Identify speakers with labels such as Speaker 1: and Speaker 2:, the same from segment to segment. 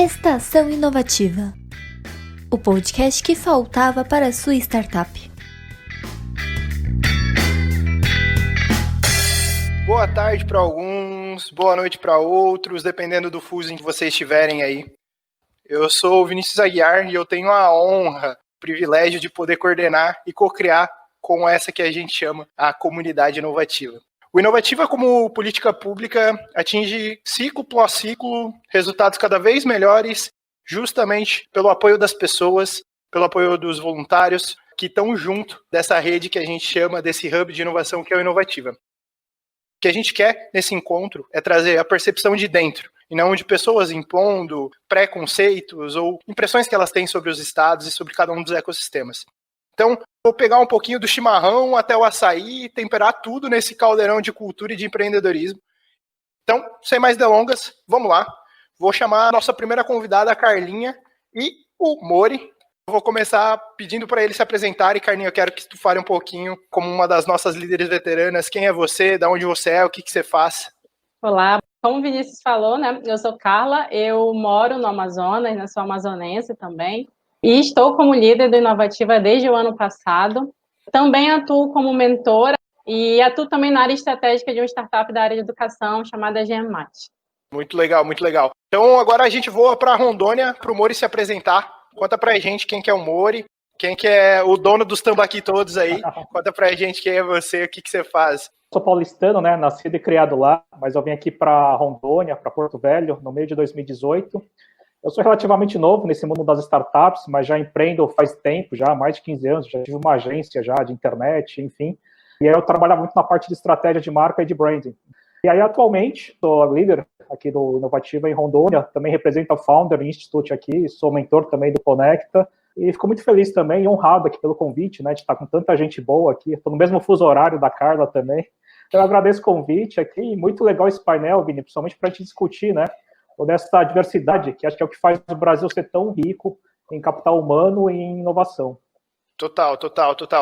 Speaker 1: Estação Inovativa, o podcast que faltava para a sua startup.
Speaker 2: Boa tarde para alguns, boa noite para outros, dependendo do fuso em que vocês estiverem aí. Eu sou o Vinícius Aguiar e eu tenho a honra, o privilégio de poder coordenar e co-criar com essa que a gente chama a comunidade inovativa. O Inovativa, como política pública, atinge ciclo após ciclo resultados cada vez melhores, justamente pelo apoio das pessoas, pelo apoio dos voluntários que estão junto dessa rede que a gente chama desse hub de inovação que é o Inovativa. O que a gente quer nesse encontro é trazer a percepção de dentro, e não de pessoas impondo preconceitos ou impressões que elas têm sobre os estados e sobre cada um dos ecossistemas. Então, vou pegar um pouquinho do chimarrão até o açaí e temperar tudo nesse caldeirão de cultura e de empreendedorismo. Então, sem mais delongas, vamos lá. Vou chamar a nossa primeira convidada, a Carlinha, e o Mori. Vou começar pedindo para ele se apresentar. E, Carlinha, eu quero que tu fale um pouquinho, como uma das nossas líderes veteranas, quem é você, de onde você é, o que você faz.
Speaker 3: Olá, como o Vinícius falou, né? Eu sou Carla, eu moro no Amazonas, né? Sou amazonense também. E estou como líder do Inovativa desde o ano passado. Também atuo como mentora e atuo também na área estratégica de uma startup da área de educação chamada GEMAT.
Speaker 2: Muito legal, muito legal. Então agora a gente voa para Rondônia, para o Mori se apresentar. Conta para a gente quem que é o Mori, quem que é o dono dos tambaqui todos aí. Conta para a gente quem é você, o que você faz.
Speaker 4: Sou paulistano, né? Nascido e criado lá, mas eu vim aqui para Rondônia, para Porto Velho, no meio de 2018. Eu sou relativamente novo nesse mundo das startups, mas já empreendo faz tempo, já há mais de 15 anos, já tive uma agência já de internet, enfim. E aí eu trabalho muito na parte de estratégia de marca e de branding. E aí, atualmente, sou líder aqui do Inovativa em Rondônia, também represento a Founder Institute aqui, sou mentor também do Conecta, e fico muito feliz também e honrado aqui pelo convite, né, de estar com tanta gente boa aqui. Estou no mesmo fuso horário da Carla também. Então, eu agradeço o convite aqui, e muito legal esse painel, Vini, principalmente para a gente discutir, né, toda essa diversidade, que acho que é o que faz o Brasil ser tão rico em capital humano e em inovação.
Speaker 2: Total.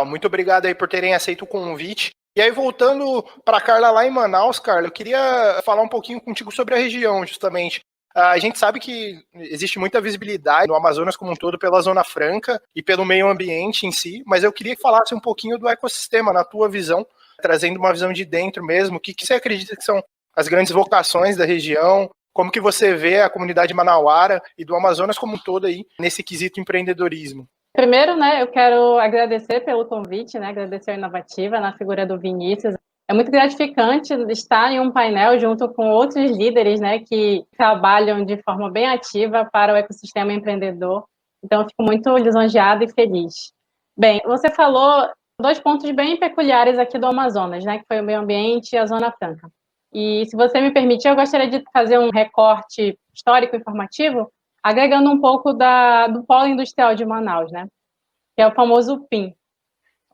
Speaker 2: Muito obrigado aí por terem aceito o convite. E aí, voltando para a Carla lá em Manaus, Carla, eu queria falar um pouquinho contigo sobre a região, justamente. A gente sabe que existe muita visibilidade no Amazonas como um todo pela Zona Franca e pelo meio ambiente em si, mas eu queria que falasse um pouquinho do ecossistema, na tua visão, trazendo uma visão de dentro mesmo. O que você acredita que são as grandes vocações da região? Como que você vê a comunidade manauara e do Amazonas como um todo aí, nesse quesito empreendedorismo?
Speaker 3: Primeiro, né, eu quero agradecer pelo convite, né, agradecer a Inovativa na figura do Vinícius. É muito gratificante estar em um painel junto com outros líderes, né, que trabalham de forma bem ativa para o ecossistema empreendedor. Então, eu fico muito lisonjeada e feliz. Bem, você falou dois pontos bem peculiares aqui do Amazonas, né, que foi o meio ambiente e a Zona Franca. E, se você me permitir, eu gostaria de fazer um recorte histórico informativo, agregando um pouco do polo industrial de Manaus, né? Que é o famoso PIN.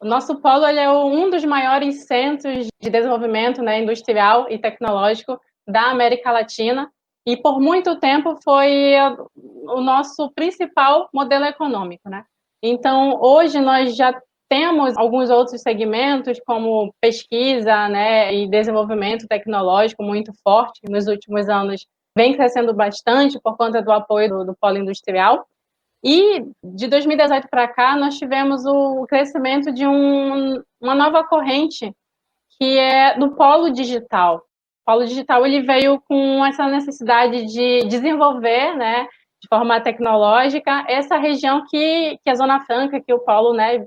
Speaker 3: O nosso polo ele é um dos maiores centros de desenvolvimento, né, industrial e tecnológico da América Latina e, por muito tempo, foi o nosso principal modelo econômico, né? Então, hoje, nós já temos alguns outros segmentos, como pesquisa, né, e desenvolvimento tecnológico muito forte, que nos últimos anos vem crescendo bastante por conta do apoio do polo industrial. E de 2018 para cá, nós tivemos o crescimento de uma nova corrente, que é do polo digital. O polo digital ele veio com essa necessidade de desenvolver, né, de forma tecnológica, essa região que a Zona Franca, que o polo, né,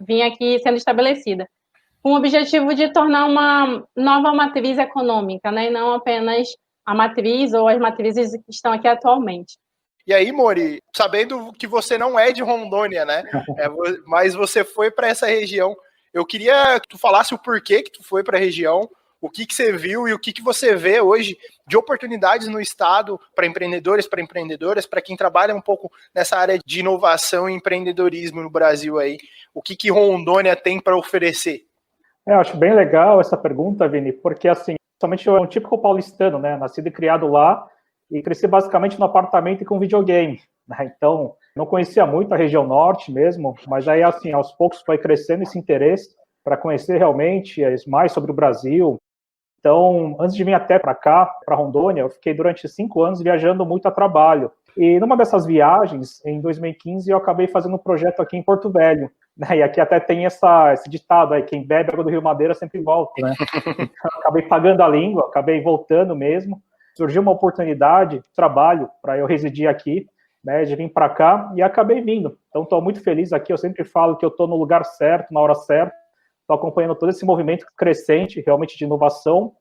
Speaker 3: vinha aqui sendo estabelecida, com o objetivo de tornar uma nova matriz econômica, né, e não apenas a matriz ou as matrizes que estão aqui atualmente.
Speaker 2: E aí, Mori, sabendo que você não é de Rondônia, né, mas você foi para essa região, eu queria que tu falasse o porquê que tu foi para a região, o que você viu e o que você vê hoje de oportunidades no estado para empreendedores, para empreendedoras, para quem trabalha um pouco nessa área de inovação e empreendedorismo no Brasil aí. O que Rondônia tem para oferecer?
Speaker 4: Eu acho bem legal essa pergunta, Vini, porque, assim, somente eu é um típico paulistano, né? Nascido e criado lá e cresci basicamente no apartamento e com videogame, né? Então, não conhecia muito a região norte mesmo, mas aí, assim, aos poucos foi crescendo esse interesse para conhecer realmente mais sobre o Brasil. Então, antes de vir até para cá, para Rondônia, eu fiquei durante 5 anos viajando muito a trabalho. E numa dessas viagens, em 2015, eu acabei fazendo um projeto aqui em Porto Velho, né? E aqui até tem esse ditado aí, quem bebe água do Rio Madeira sempre volta, né? Então, eu acabei pagando a língua, acabei voltando mesmo. Surgiu uma oportunidade de trabalho para eu residir aqui, né, de vir para cá, e acabei vindo. Então, estou muito feliz aqui. Eu sempre falo que eu estou no lugar certo, na hora certa. Estou acompanhando todo esse movimento crescente, realmente, de inovação.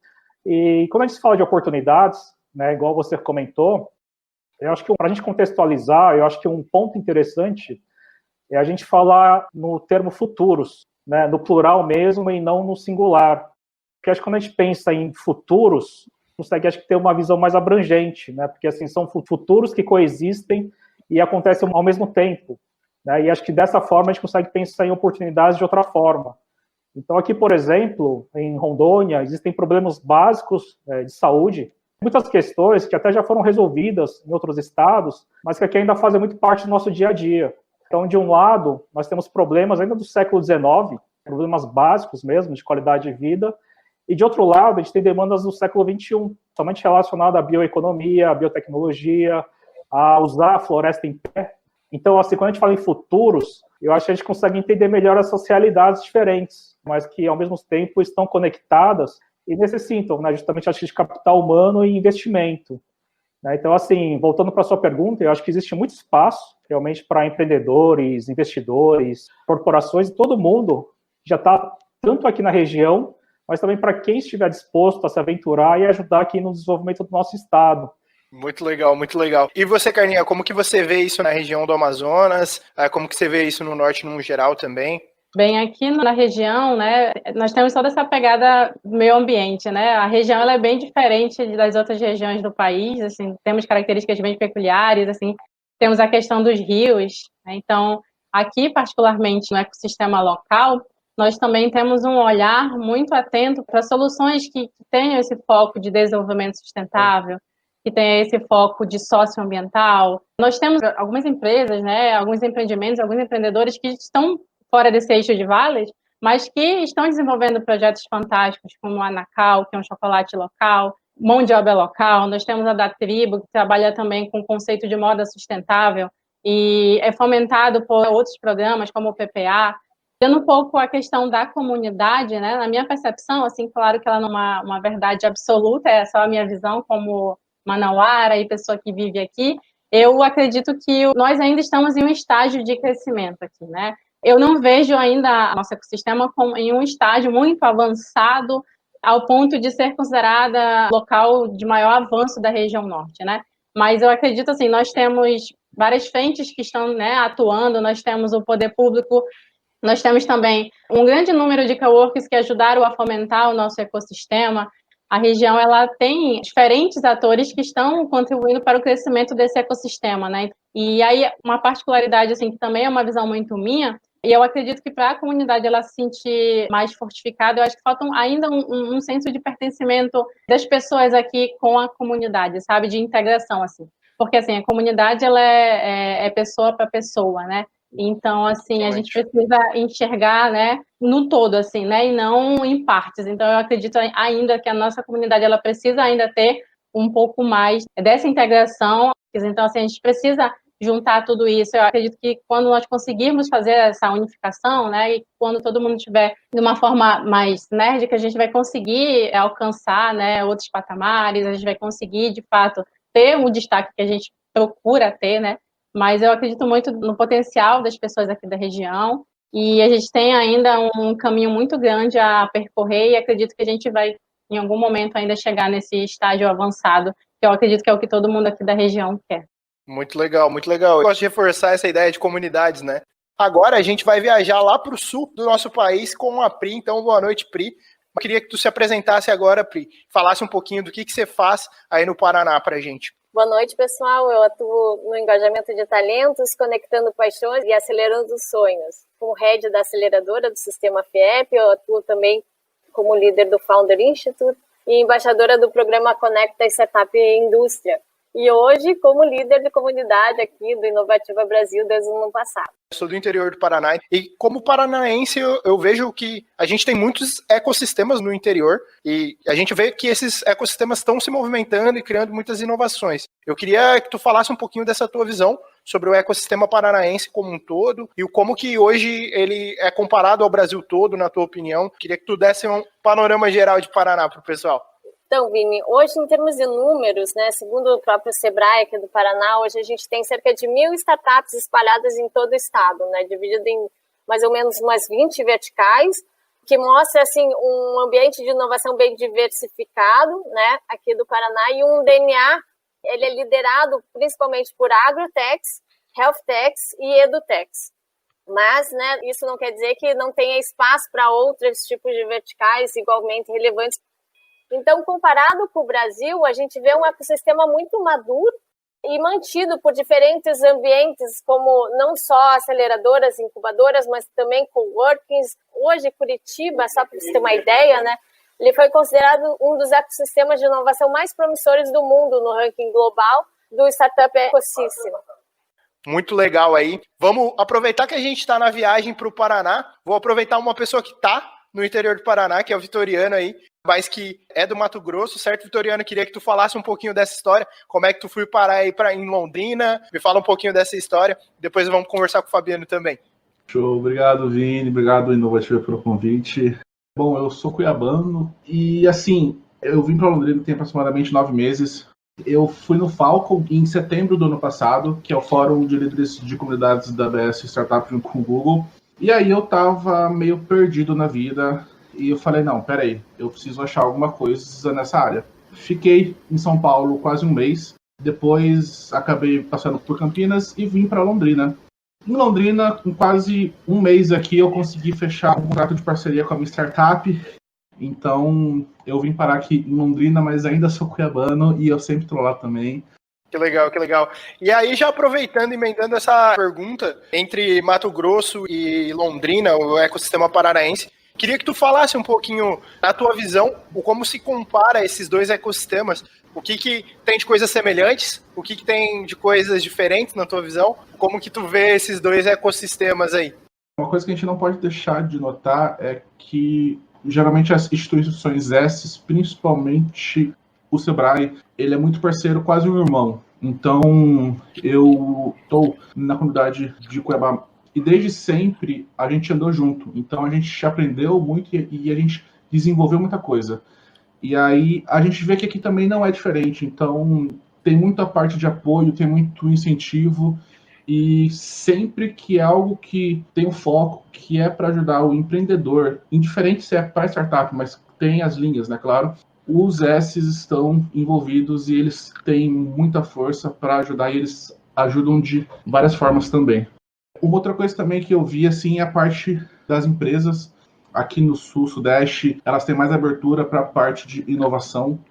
Speaker 4: E quando a gente fala de oportunidades, né, igual você comentou, eu acho que para a gente contextualizar, eu acho que um ponto interessante é a gente falar no termo futuros, né, no plural mesmo e não no singular. Porque acho que quando a gente pensa em futuros, consegue, acho que, ter uma visão mais abrangente, né? Porque, assim, são futuros que coexistem e acontecem ao mesmo tempo, né? E acho que dessa forma a gente consegue pensar em oportunidades de outra forma. Então, aqui, por exemplo, em Rondônia, existem problemas básicos de saúde, muitas questões que até já foram resolvidas em outros estados, mas que aqui ainda fazem muito parte do nosso dia a dia. Então, de um lado, nós temos problemas ainda do século XIX, problemas básicos mesmo, de qualidade de vida, e, de outro lado, a gente tem demandas do século XXI, somente relacionadas à bioeconomia, à biotecnologia, a usar a floresta em pé. Então, assim, quando a gente fala em futuros, eu acho que a gente consegue entender melhor essas realidades diferentes, mas que, ao mesmo tempo, estão conectadas e necessitam, né, justamente, acho que, de capital humano e investimento. Né? Então, assim, voltando para a sua pergunta, eu acho que existe muito espaço, realmente, para empreendedores, investidores, corporações, todo mundo já está, tanto aqui na região, mas também para quem estiver disposto a se aventurar e ajudar aqui no desenvolvimento do nosso estado.
Speaker 2: Muito legal, muito legal. E você, Carlinha, como que você vê isso na região do Amazonas? Como que você vê isso no norte, no geral, também?
Speaker 3: Bem, aqui na região, né, nós temos toda essa pegada do meio ambiente, né? A região ela é bem diferente das outras regiões do país, assim, temos características bem peculiares, assim, temos a questão dos rios, né? Então, aqui, particularmente no ecossistema local, nós também temos um olhar muito atento para soluções que tenham esse foco de desenvolvimento sustentável, que tenha esse foco de socioambiental. Nós temos algumas empresas, né, alguns empreendimentos, alguns empreendedores que estão fora desse eixo de vales, mas que estão desenvolvendo projetos fantásticos, como a Nacal, que é um chocolate local, mão de obra local. Nós temos a da Tribo, que trabalha também com o conceito de moda sustentável e é fomentado por outros programas, como o PPA. Tendo um pouco a questão da comunidade, né? Na minha percepção, assim, claro que ela não é uma verdade absoluta, é só a minha visão como manauara e pessoa que vive aqui, eu acredito que nós ainda estamos em um estágio de crescimento aqui, né? Eu não vejo ainda nosso ecossistema em um estágio muito avançado ao ponto de ser considerada local de maior avanço da região norte, né? Mas eu acredito, assim, nós temos várias frentes que estão, né, atuando, nós temos o poder público, nós temos também um grande número de coworkers que ajudaram a fomentar o nosso ecossistema. A região ela tem diferentes atores que estão contribuindo para o crescimento desse ecossistema, né? E aí uma particularidade assim que também é uma visão muito minha, e eu acredito que para a comunidade ela se sentir mais fortificada, eu acho que falta ainda um senso de pertencimento das pessoas aqui com a comunidade, sabe, de integração assim, porque assim a comunidade ela é pessoa para pessoa, né? Então, assim, a gente precisa enxergar, né, no todo, assim, né, e não em partes. Então, eu acredito ainda que a nossa comunidade, ela precisa ainda ter um pouco mais dessa integração. Então, assim, a gente precisa juntar tudo isso. Eu acredito que quando nós conseguirmos fazer essa unificação, né, e quando todo mundo estiver de uma forma mais nérdica, a gente vai conseguir alcançar, né, outros patamares, a gente vai conseguir, de fato, ter o destaque que a gente procura ter, né, mas eu acredito muito no potencial das pessoas aqui da região e a gente tem ainda um caminho muito grande a percorrer e acredito que a gente vai, em algum momento, ainda chegar nesse estágio avançado, que eu acredito que é o que todo mundo aqui da região quer.
Speaker 2: Muito legal, muito legal. Eu gosto de reforçar essa ideia de comunidades, né? Agora a gente vai viajar lá para o sul do nosso país com a Pri, então boa noite, Pri. Eu queria que tu se apresentasse agora, Pri, falasse um pouquinho do que você faz aí no Paraná para a gente.
Speaker 5: Boa noite, pessoal. Eu atuo no engajamento de talentos, conectando paixões e acelerando os sonhos. Como head da aceleradora do Sistema FIEP, eu atuo também como líder do Founder Institute e embaixadora do programa Conecta Startup e Indústria. e hoje como líder de comunidade aqui do Inovativa Brasil desde o ano passado.
Speaker 2: Eu sou do interior do Paraná e como paranaense eu vejo que a gente tem muitos ecossistemas no interior e a gente vê que esses ecossistemas estão se movimentando e criando muitas inovações. Eu queria que tu falasse um pouquinho dessa tua visão sobre o ecossistema paranaense como um todo e como que hoje ele é comparado ao Brasil todo, na tua opinião. Queria que tu desse um panorama geral de Paraná para o pessoal.
Speaker 5: Então, Vini, hoje em termos de números, né, segundo o próprio Sebrae aqui do Paraná, hoje a gente tem cerca de 1.000 startups espalhadas em todo o estado, né, dividido em mais ou menos umas 20 verticais, que mostra assim, um ambiente de inovação bem diversificado, né, aqui do Paraná, e um DNA, ele é liderado principalmente por agrotechs, healthtechs e edutechs. Mas, né, isso não quer dizer que não tenha espaço para outros tipos de verticais igualmente relevantes. Então, comparado com o Brasil, a gente vê um ecossistema muito maduro e mantido por diferentes ambientes, como não só aceleradoras, incubadoras, mas também coworkings. Hoje, Curitiba, só para você ter uma ideia, né, ele foi considerado um dos ecossistemas de inovação mais promissores do mundo no ranking global do Startup Ecosystem.
Speaker 2: Muito legal aí. Vamos aproveitar que a gente está na viagem para o Paraná. Vou aproveitar uma pessoa que está no interior do Paraná, que é o Vitoriano aí, mas que é do Mato Grosso, certo, Vitoriano? Queria que tu falasse um pouquinho dessa história, como é que tu foi parar aí em Londrina, me fala um pouquinho dessa história, depois vamos conversar com o Fabiano também.
Speaker 6: Show, obrigado Vini, obrigado Inovativa pelo convite. Bom, eu sou cuiabano e assim, eu vim para Londrina tem aproximadamente 9 meses. Eu fui no Falcon em setembro do ano passado, que é o Fórum de Líderes de Comunidades da ABS Startup com o Google. E aí eu tava meio perdido na vida e eu falei, não, peraí, eu preciso achar alguma coisa nessa área. Fiquei em São Paulo quase um mês, depois acabei passando por Campinas e vim para Londrina. Em Londrina, com quase um mês aqui, eu consegui fechar um contrato de parceria com a minha startup. Então, eu vim parar aqui em Londrina, mas ainda sou cuiabano e eu sempre estou lá também.
Speaker 2: Que legal, que legal. E aí, já aproveitando e emendando essa pergunta entre Mato Grosso e Londrina, o ecossistema paranaense, queria que tu falasse um pouquinho da tua visão, o como se compara esses dois ecossistemas, o que tem de coisas semelhantes, o que tem de coisas diferentes na tua visão, como que tu vê esses dois ecossistemas aí?
Speaker 6: Uma coisa que a gente não pode deixar de notar é que geralmente as instituições essas, principalmente o Sebrae, ele é muito parceiro, quase um irmão. Então, eu estou na comunidade de Cuiabá e desde sempre a gente andou junto. Então, a gente aprendeu muito e a gente desenvolveu muita coisa. E aí, a gente vê que aqui também não é diferente. Então, tem muita parte de apoio, tem muito incentivo. E sempre que é algo que tem um foco, que é para ajudar o empreendedor, indiferente se é para startup, mas tem as linhas, né, claro, os S's estão envolvidos e eles têm muita força para ajudar e eles ajudam de várias formas também. Uma outra coisa também que eu vi, assim, é a parte das empresas. Aqui no Sul, Sudeste, elas têm mais abertura para a parte de inovação.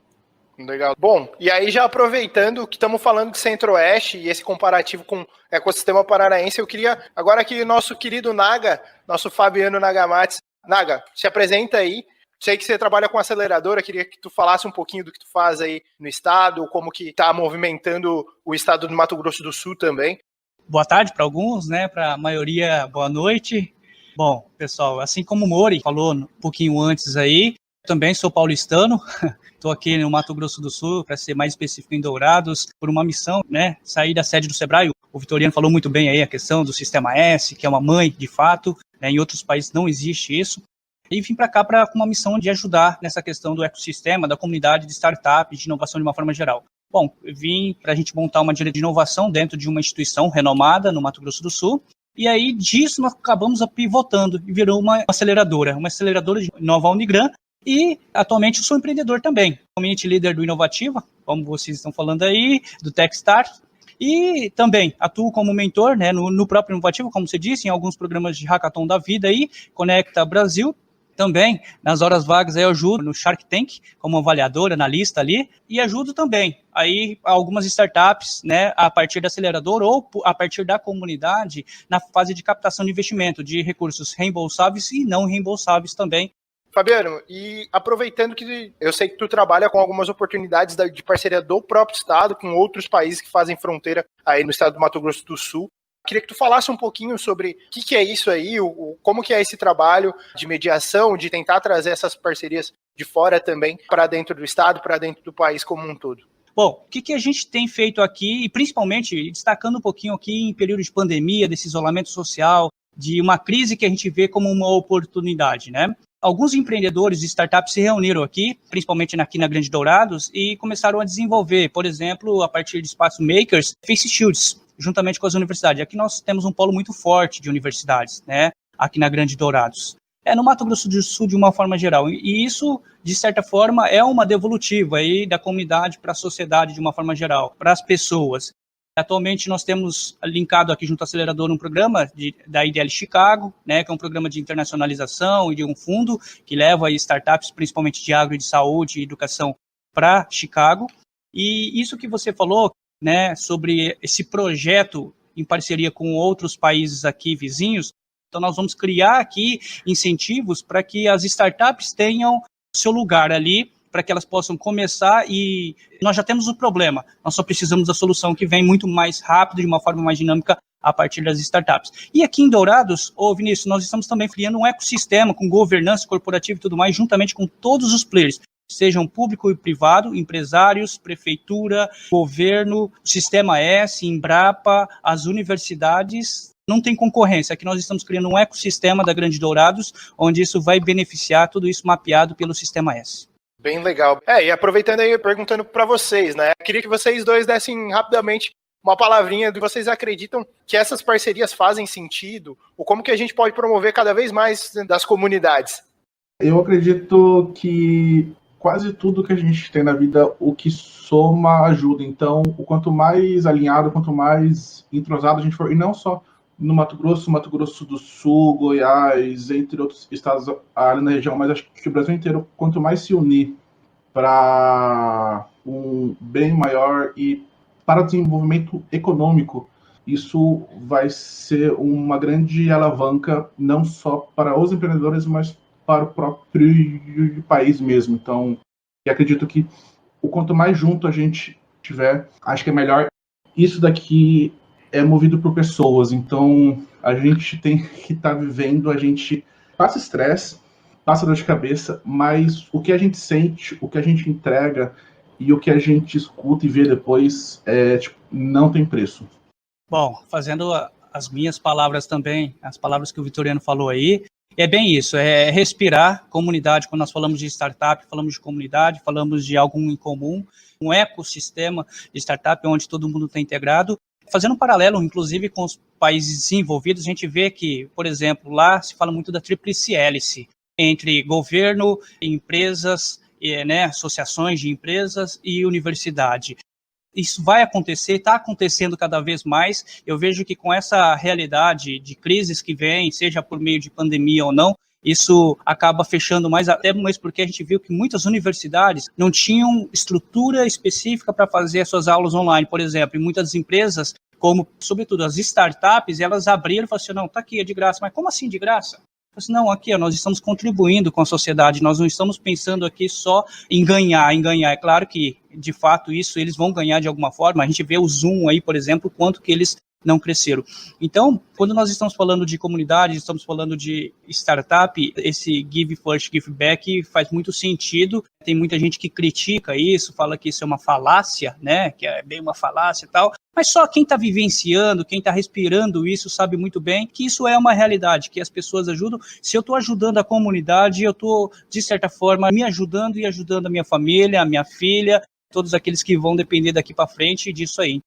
Speaker 2: Legal. Bom, e aí já aproveitando que estamos falando de Centro-Oeste e esse comparativo com o ecossistema paranaense, eu queria agora que nosso querido Naga, nosso Fabiano Nagamatsu, Naga, se apresenta aí. Sei que você trabalha com aceleradora, queria que tu falasse um pouquinho do que tu faz aí no estado, como que está movimentando o estado do Mato Grosso do Sul também.
Speaker 7: Boa tarde para alguns, né? Para a maioria, boa noite. Bom, pessoal, assim como o Mori falou um pouquinho antes aí, também sou paulistano, estou aqui no Mato Grosso do Sul, para ser mais específico em Dourados, por uma missão, né? Sair da sede do Sebrae. O Vitoriano falou muito bem aí a questão do Sistema S, que é uma mãe de fato, né? Em outros países não existe isso. E vim para cá com uma missão de ajudar nessa questão do ecossistema, da comunidade de startup, de inovação de uma forma geral. Bom, vim para a gente montar uma diretoria de inovação dentro de uma instituição renomada no Mato Grosso do Sul, e aí disso nós acabamos pivotando e virou uma aceleradora de Nova Unigran, e atualmente eu sou empreendedor também, community leader do Inovativa, como vocês estão falando aí, do Techstars, e também atuo como mentor, né, no próprio Inovativa, como você disse, em alguns programas de hackathon da vida aí, Conecta Brasil. Também, nas horas vagas, eu ajudo no Shark Tank, como avaliador, analista ali, e ajudo também aí algumas startups, né, a partir da aceleradora ou a partir da comunidade, na fase de captação de investimento, de recursos reembolsáveis e não reembolsáveis também.
Speaker 2: Fabiano, e aproveitando que eu sei que tu trabalha com algumas oportunidades de parceria do próprio estado com outros países que fazem fronteira aí no estado do Mato Grosso do Sul, queria que tu falasse um pouquinho sobre o que é isso aí, como que é esse trabalho de mediação, de tentar trazer essas parcerias de fora também para dentro do estado, para dentro do país como um todo.
Speaker 7: Bom, o que a gente tem feito aqui, e principalmente destacando um pouquinho aqui em período de pandemia, desse isolamento social, de uma crise que a gente vê como uma oportunidade, né? Alguns empreendedores de startups se reuniram aqui, principalmente aqui na Grande Dourados, e começaram a desenvolver, por exemplo, a partir de espaços makers, face shields, juntamente com as universidades. Aqui nós temos um polo muito forte de universidades, né? Aqui na Grande Dourados. No Mato Grosso do Sul de uma forma geral. E isso, de certa forma, é uma devolutiva aí da comunidade para a sociedade de uma forma geral, para as pessoas. Atualmente nós temos linkado aqui junto ao acelerador um programa da IDL Chicago, né, que é um programa de internacionalização e de um fundo que leva aí startups, principalmente de agro, de saúde e educação, para Chicago. E isso que você falou, né, sobre esse projeto em parceria com outros países aqui vizinhos, então nós vamos criar aqui incentivos para que as startups tenham seu lugar ali, para que elas possam começar, e nós já temos o problema, nós só precisamos da solução que vem muito mais rápido, de uma forma mais dinâmica, a partir das startups. E aqui em Dourados, Vinícius, nós estamos também criando um ecossistema com governança corporativa e tudo mais, juntamente com todos os players, sejam público e privado, empresários, prefeitura, governo, Sistema S, Embrapa, as universidades. Não tem concorrência, aqui nós estamos criando um ecossistema da Grande Dourados, onde isso vai beneficiar, tudo isso mapeado pelo Sistema S.
Speaker 2: Bem legal. E aproveitando aí, perguntando para vocês, né? Queria que vocês dois dessem rapidamente uma palavrinha do que vocês acreditam que essas parcerias fazem sentido, ou como que a gente pode promover cada vez mais das comunidades.
Speaker 6: Eu acredito que quase tudo que a gente tem na vida, o que soma ajuda. Então, o quanto mais alinhado, quanto mais entrosado a gente for, e não só no Mato Grosso do Sul, Goiás, entre outros estados ali na região, mas acho que o Brasil inteiro, quanto mais se unir para um bem maior e para o desenvolvimento econômico, isso vai ser uma grande alavanca, não só para os empreendedores, mas para o próprio país mesmo. Então, eu acredito que o quanto mais junto a gente tiver, acho que é melhor. Isso daqui é movido por pessoas, então a gente tem que estar vivendo, a gente passa estresse, passa dor de cabeça, mas o que a gente sente, o que a gente entrega e o que a gente escuta e vê depois, não tem preço.
Speaker 7: Bom, fazendo as minhas palavras também, as palavras que o Vitoriano falou aí, é bem isso, é respirar comunidade. Quando nós falamos de startup, falamos de comunidade, falamos de algo em comum, um ecossistema de startup onde todo mundo está integrado. Fazendo um paralelo, inclusive, com os países desenvolvidos, a gente vê que, por exemplo, lá se fala muito da tríplice hélice, entre governo, empresas, né, associações de empresas e universidade. Isso vai acontecer, está acontecendo cada vez mais. Eu vejo que com essa realidade de crises que vem, seja por meio de pandemia ou não, isso acaba fechando mais, até mesmo porque a gente viu que muitas universidades não tinham estrutura específica para fazer as suas aulas online, por exemplo, e muitas empresas, como, sobretudo, as startups, elas abriram e falaram assim, não, tá aqui, é de graça. Mas como assim de graça? Assim, não, aqui, nós estamos contribuindo com a sociedade, nós não estamos pensando aqui só em ganhar. É claro que, de fato, isso eles vão ganhar de alguma forma. A gente vê o Zoom aí, por exemplo, quanto que eles não cresceram. Então, quando nós estamos falando de comunidade, estamos falando de startup, esse give first, give back faz muito sentido. Tem muita gente que critica isso, fala que isso é uma falácia, né? Que é bem uma falácia e tal. Mas só quem está vivenciando, quem está respirando isso, sabe muito bem que isso é uma realidade, que as pessoas ajudam. Se eu estou ajudando a comunidade, eu estou, de certa forma, me ajudando e ajudando a minha família, a minha filha, todos aqueles que vão depender daqui para frente disso aí.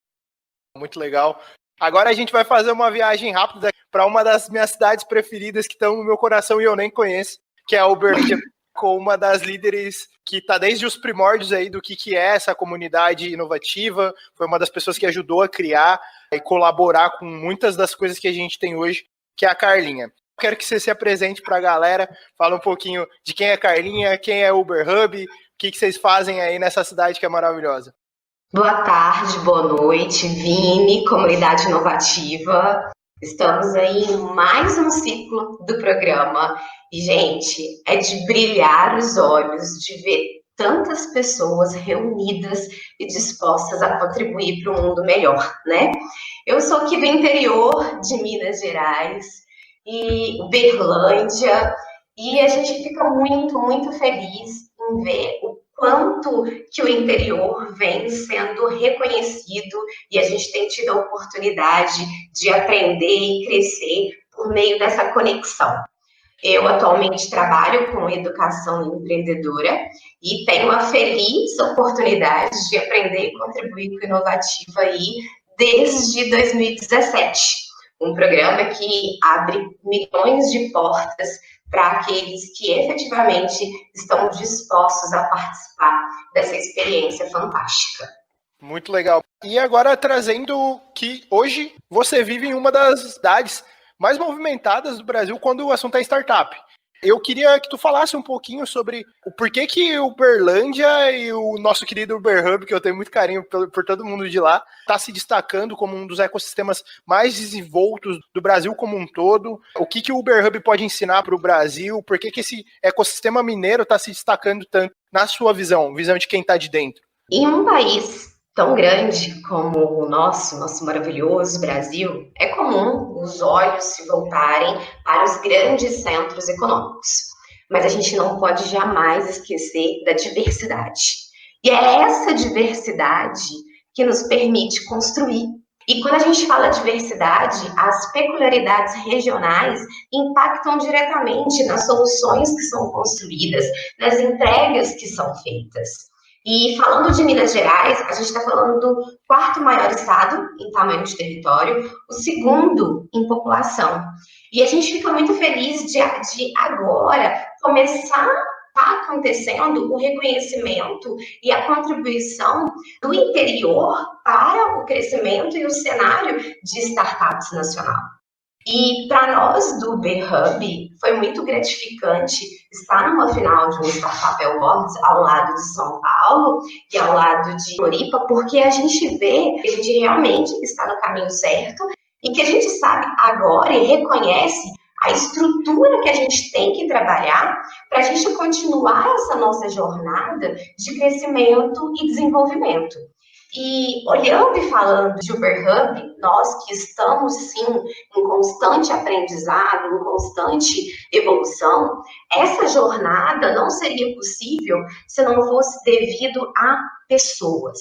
Speaker 2: Muito legal. Agora a gente vai fazer uma viagem rápida para uma das minhas cidades preferidas que estão no meu coração e eu nem conheço, que é Uberlândia, com uma das líderes que está desde os primórdios aí do que é essa comunidade inovativa, foi uma das pessoas que ajudou a criar e colaborar com muitas das coisas que a gente tem hoje, que é a Carlinha. Quero que você se apresente para a galera, fala um pouquinho de quem é a Carlinha, quem é o Uber Hub, o que vocês fazem aí nessa cidade que é maravilhosa.
Speaker 8: Boa tarde, boa noite, Vini, comunidade inovativa. Estamos aí em mais um ciclo do programa e, gente, é de brilhar os olhos de ver tantas pessoas reunidas e dispostas a contribuir para um mundo melhor, né? Eu sou aqui do interior de Minas Gerais e Uberlândia, e a gente fica muito, muito feliz em ver o quanto que o interior vem sendo reconhecido e a gente tem tido a oportunidade de aprender e crescer por meio dessa conexão. Eu atualmente trabalho com educação empreendedora e tenho a feliz oportunidade de aprender e contribuir com o Inovativa aí desde 2017. Um programa que abre milhões de portas para aqueles que efetivamente estão dispostos a participar dessa experiência fantástica.
Speaker 2: Muito legal. E agora trazendo que hoje você vive em uma das cidades mais movimentadas do Brasil quando o assunto é startup. Eu queria que tu falasse um pouquinho sobre o porquê que o Uberlândia e o nosso querido UberHub, que eu tenho muito carinho por todo mundo de lá, está se destacando como um dos ecossistemas mais desenvoltos do Brasil como um todo. O que o UberHub pode ensinar para o Brasil? Por que esse ecossistema mineiro está se destacando tanto na sua visão de quem está de dentro?
Speaker 8: Em um país tão grande como o nosso maravilhoso Brasil, é comum os olhos se voltarem para os grandes centros econômicos. Mas a gente não pode jamais esquecer da diversidade. E é essa diversidade que nos permite construir. E quando a gente fala diversidade, as peculiaridades regionais impactam diretamente nas soluções que são construídas, nas entregas que são feitas. E falando de Minas Gerais, a gente está falando do quarto maior estado em tamanho de território, o segundo em população. E a gente fica muito feliz de agora começar a acontecendo o reconhecimento e a contribuição do interior para o crescimento e o cenário de startups nacional. E para nós do UberHub foi muito gratificante estar numa final de um Startup Awards ao lado de São Paulo e ao lado de Floripa, porque a gente vê que a gente realmente está no caminho certo e que a gente sabe agora e reconhece a estrutura que a gente tem que trabalhar para a gente continuar essa nossa jornada de crescimento e desenvolvimento. E olhando e falando de UberHub, nós que estamos, sim, em constante aprendizado, em constante evolução, essa jornada não seria possível se não fosse devido a pessoas.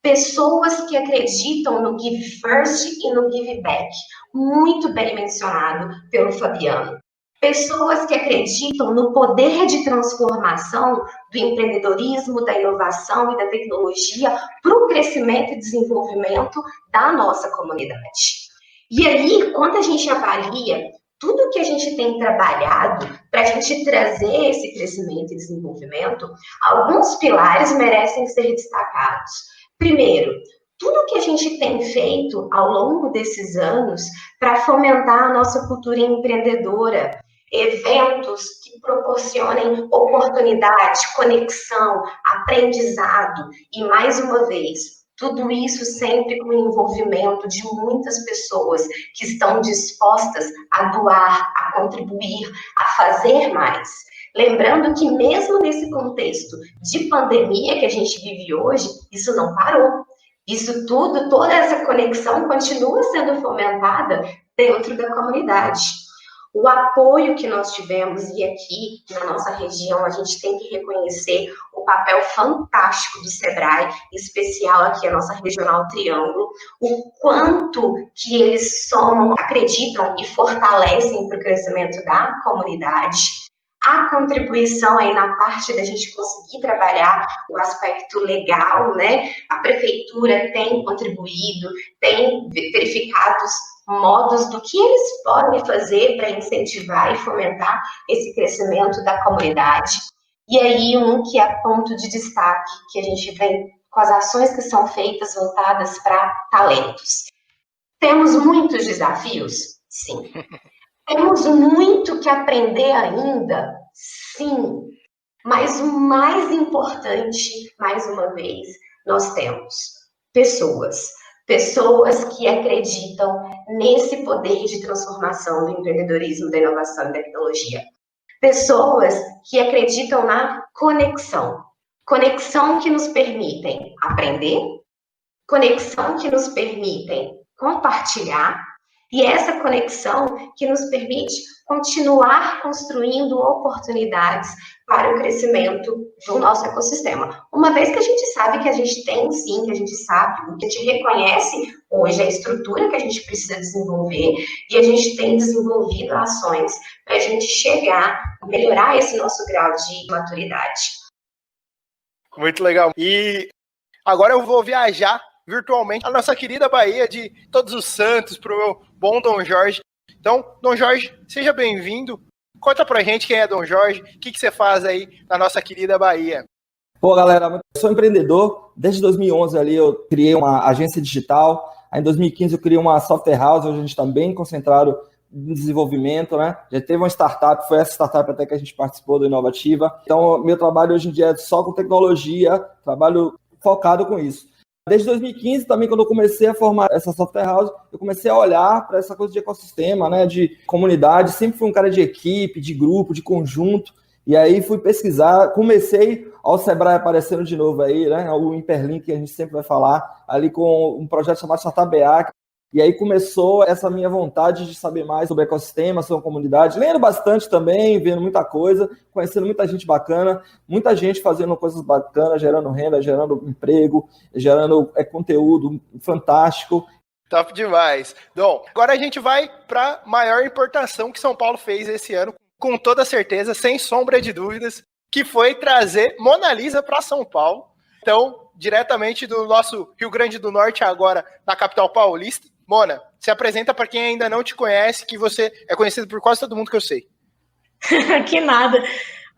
Speaker 8: Pessoas que acreditam no Give First e no Give Back, muito bem mencionado pelo Fabiano. Pessoas que acreditam no poder de transformação do empreendedorismo, da inovação e da tecnologia para o crescimento e desenvolvimento da nossa comunidade. E aí, quando a gente avalia tudo que a gente tem trabalhado para a gente trazer esse crescimento e desenvolvimento, alguns pilares merecem ser destacados. Primeiro, tudo que a gente tem feito ao longo desses anos para fomentar a nossa cultura empreendedora, eventos que proporcionem oportunidade, conexão, aprendizado e, mais uma vez, tudo isso sempre com o envolvimento de muitas pessoas que estão dispostas a doar, a contribuir, a fazer mais. Lembrando que mesmo nesse contexto de pandemia que a gente vive hoje, isso não parou. Isso tudo, toda essa conexão continua sendo fomentada dentro da comunidade. O apoio que nós tivemos, e aqui na nossa região a gente tem que reconhecer o papel fantástico do Sebrae, em especial aqui a nossa Regional Triângulo, o quanto que eles somam, acreditam e fortalecem para o crescimento da comunidade. A contribuição aí na parte da gente conseguir trabalhar o aspecto legal, né? A prefeitura tem contribuído, tem verificado os modos do que eles podem fazer para incentivar e fomentar esse crescimento da comunidade. E aí, um que é ponto de destaque, que a gente vem com as ações que são feitas voltadas para talentos. Temos muitos desafios? Sim. Temos muito que aprender ainda? Sim. Mas o mais importante, mais uma vez, nós temos pessoas. pessoas que acreditam nesse poder de transformação do empreendedorismo, da inovação e da tecnologia. Pessoas que acreditam na conexão. Conexão que nos permitem aprender, conexão que nos permitem compartilhar, e essa conexão que nos permite continuar construindo oportunidades para o crescimento do nosso ecossistema. Uma vez que a gente sabe que a gente tem, sim, que a gente sabe, que a gente reconhece hoje a estrutura que a gente precisa desenvolver, e a gente tem desenvolvido ações para a gente chegar, melhorar esse nosso grau de maturidade.
Speaker 2: Muito legal. E agora eu vou viajar virtualmente a nossa querida Bahia de Todos os Santos, para o meu bom Dom Jorge. Então, Dom Jorge, seja bem-vindo. Conta pra gente quem é Dom Jorge, o que você faz aí na nossa querida Bahia.
Speaker 9: Pô, galera, eu sou empreendedor. Desde 2011 ali eu criei uma agência digital. Aí em 2015 eu criei uma software house, onde a gente está bem concentrado em desenvolvimento, né? Já teve uma startup, foi essa startup até que a gente participou do Inovativa. Então, meu trabalho hoje em dia é só com tecnologia, trabalho focado com isso. Desde 2015 também, quando eu comecei a formar essa software house, eu comecei a olhar para essa coisa de ecossistema, né, de comunidade. Sempre fui um cara de equipe, de grupo, de conjunto. E aí fui pesquisar, comecei ao Sebrae aparecendo de novo aí, né, o Hyperlink que a gente sempre vai falar, ali com um projeto chamado Startup BA. E aí começou essa minha vontade de saber mais sobre ecossistema, sobre a comunidade, lendo bastante também, vendo muita coisa, conhecendo muita gente bacana, muita gente fazendo coisas bacanas, gerando renda, gerando emprego, gerando conteúdo fantástico.
Speaker 2: Top demais. Dom, agora a gente vai para a maior importação que São Paulo fez esse ano, com toda certeza, sem sombra de dúvidas, que foi trazer Mona Lisa para São Paulo. Então, diretamente do nosso Rio Grande do Norte, agora na capital paulista. Mona, se apresenta para quem ainda não te conhece, que você é conhecido por quase todo mundo que eu sei.
Speaker 10: Que nada.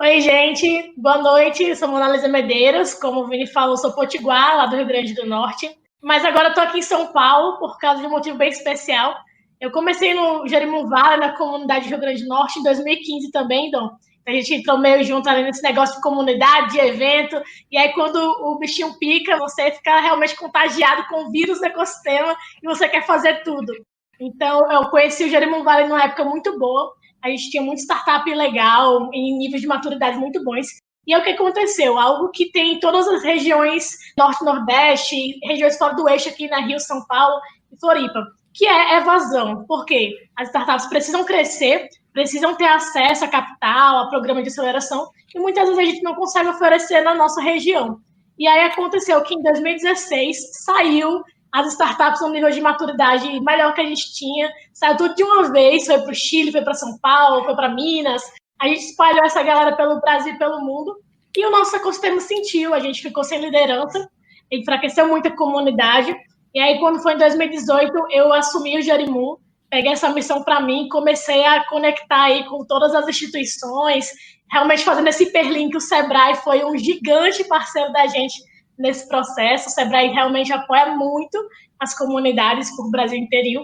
Speaker 10: Oi, gente. Boa noite. Eu sou Mona Lisa Medeiros. Como o Vini falou, sou potiguar, lá do Rio Grande do Norte. Mas agora eu tô aqui em São Paulo por causa de um motivo bem especial. Eu comecei no Jerimum Vale, na comunidade do Rio Grande do Norte, em 2015 também, Dom. A gente entrou meio junto ali nesse negócio de comunidade, de evento, e aí quando o bichinho pica, você fica realmente contagiado com o vírus do ecossistema e você quer fazer tudo. Então, eu conheci o Jerimum Vale numa época muito boa, a gente tinha muito startup legal, em níveis de maturidade muito bons. E aí o que aconteceu? Algo que tem em todas as regiões norte, nordeste, regiões fora do eixo aqui na Rio, São Paulo e Floripa, que é evasão. Por quê? As startups precisam crescer, precisam ter acesso a capital, a programa de aceleração, e muitas vezes a gente não consegue oferecer na nossa região. E aí aconteceu que em 2016 saiu as startups no nível de maturidade melhor que a gente tinha, saiu tudo de uma vez, foi para o Chile, foi para São Paulo, foi para Minas, a gente espalhou essa galera pelo Brasil e pelo mundo, e o nosso ecossistema sentiu, a gente ficou sem liderança, enfraqueceu muito a comunidade, e aí quando foi em 2018 eu assumi o Jerimum, peguei essa missão para mim, comecei a conectar aí com todas as instituições, realmente fazendo esse hiperlink. O Sebrae foi um gigante parceiro da gente nesse processo. O Sebrae realmente apoia muito as comunidades por Brasil inteiro.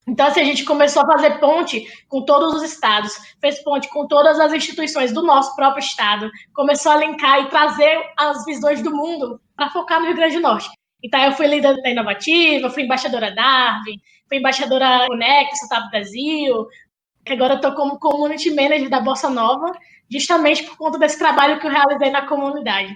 Speaker 10: Então, assim, a gente começou a fazer ponte com todos os estados, fez ponte com todas as instituições do nosso próprio estado, começou a linkar e trazer as visões do mundo para focar no Rio Grande do Norte. Então, eu fui líder da Inovativa, fui embaixadora Darwin, fui embaixadora Unex, Startup Brasil, que agora eu estou como Community Manager da Bossa Nova, justamente por conta desse trabalho que eu realizei na comunidade.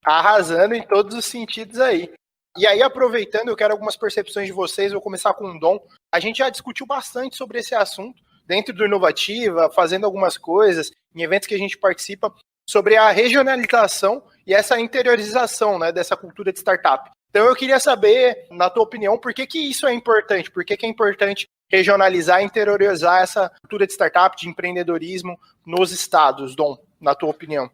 Speaker 2: Arrasando em todos os sentidos aí. E aí, aproveitando, eu quero algumas percepções de vocês, vou começar com o Dom. A gente já discutiu bastante sobre esse assunto dentro do Inovativa, fazendo algumas coisas, em eventos que a gente participa, sobre a regionalização e essa interiorização, né, dessa cultura de startup. Então eu queria saber, na tua opinião, por que isso é importante? Por que é importante regionalizar e interiorizar essa cultura de startup, de empreendedorismo nos estados, Dom, na tua opinião?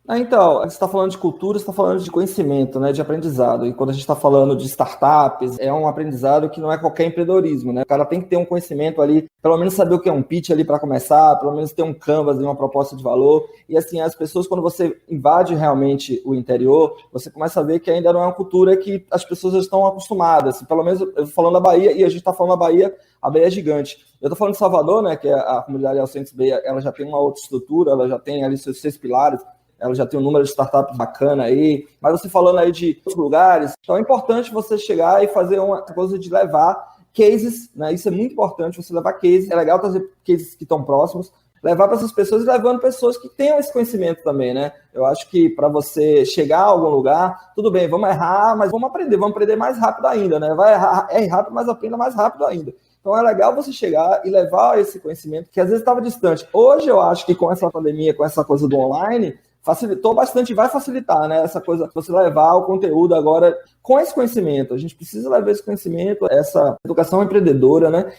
Speaker 9: Então, você está falando de cultura, você está falando de conhecimento, né, de aprendizado. E quando a gente está falando de startups, é um aprendizado que não é qualquer empreendedorismo, né? O cara tem que ter um conhecimento ali, pelo menos saber o que é um pitch ali para começar, pelo menos ter um canvas e uma proposta de valor. E assim, as pessoas, quando você invade realmente o interior, você começa a ver que ainda não é uma cultura que as pessoas já estão acostumadas. Pelo menos, eu falando da Bahia, e a gente está falando da Bahia, a Bahia é gigante. Eu estou falando de Salvador, né, que é a comunidade Alcentes Bay, ela já tem uma outra estrutura, ela já tem ali seus 6 pilares. ela já tem um número de startups bacana aí, mas você falando aí de outros lugares, então é importante você chegar e fazer uma coisa de levar cases, né? Isso é muito importante, você levar cases, é legal trazer cases que estão próximos, levar para essas pessoas e levando pessoas que tenham esse conhecimento também, né? Eu acho que para você chegar a algum lugar, tudo bem, vamos errar, mas vamos aprender mais rápido ainda, né? Vai errar, erre rápido, mas aprenda mais rápido ainda. Então é legal você chegar e levar esse conhecimento que às vezes estava distante. Hoje eu acho que com essa pandemia, com essa coisa do online, facilitou bastante e vai facilitar, né? Essa coisa, você levar o conteúdo agora com esse conhecimento. A gente precisa levar esse conhecimento, essa educação empreendedora, né?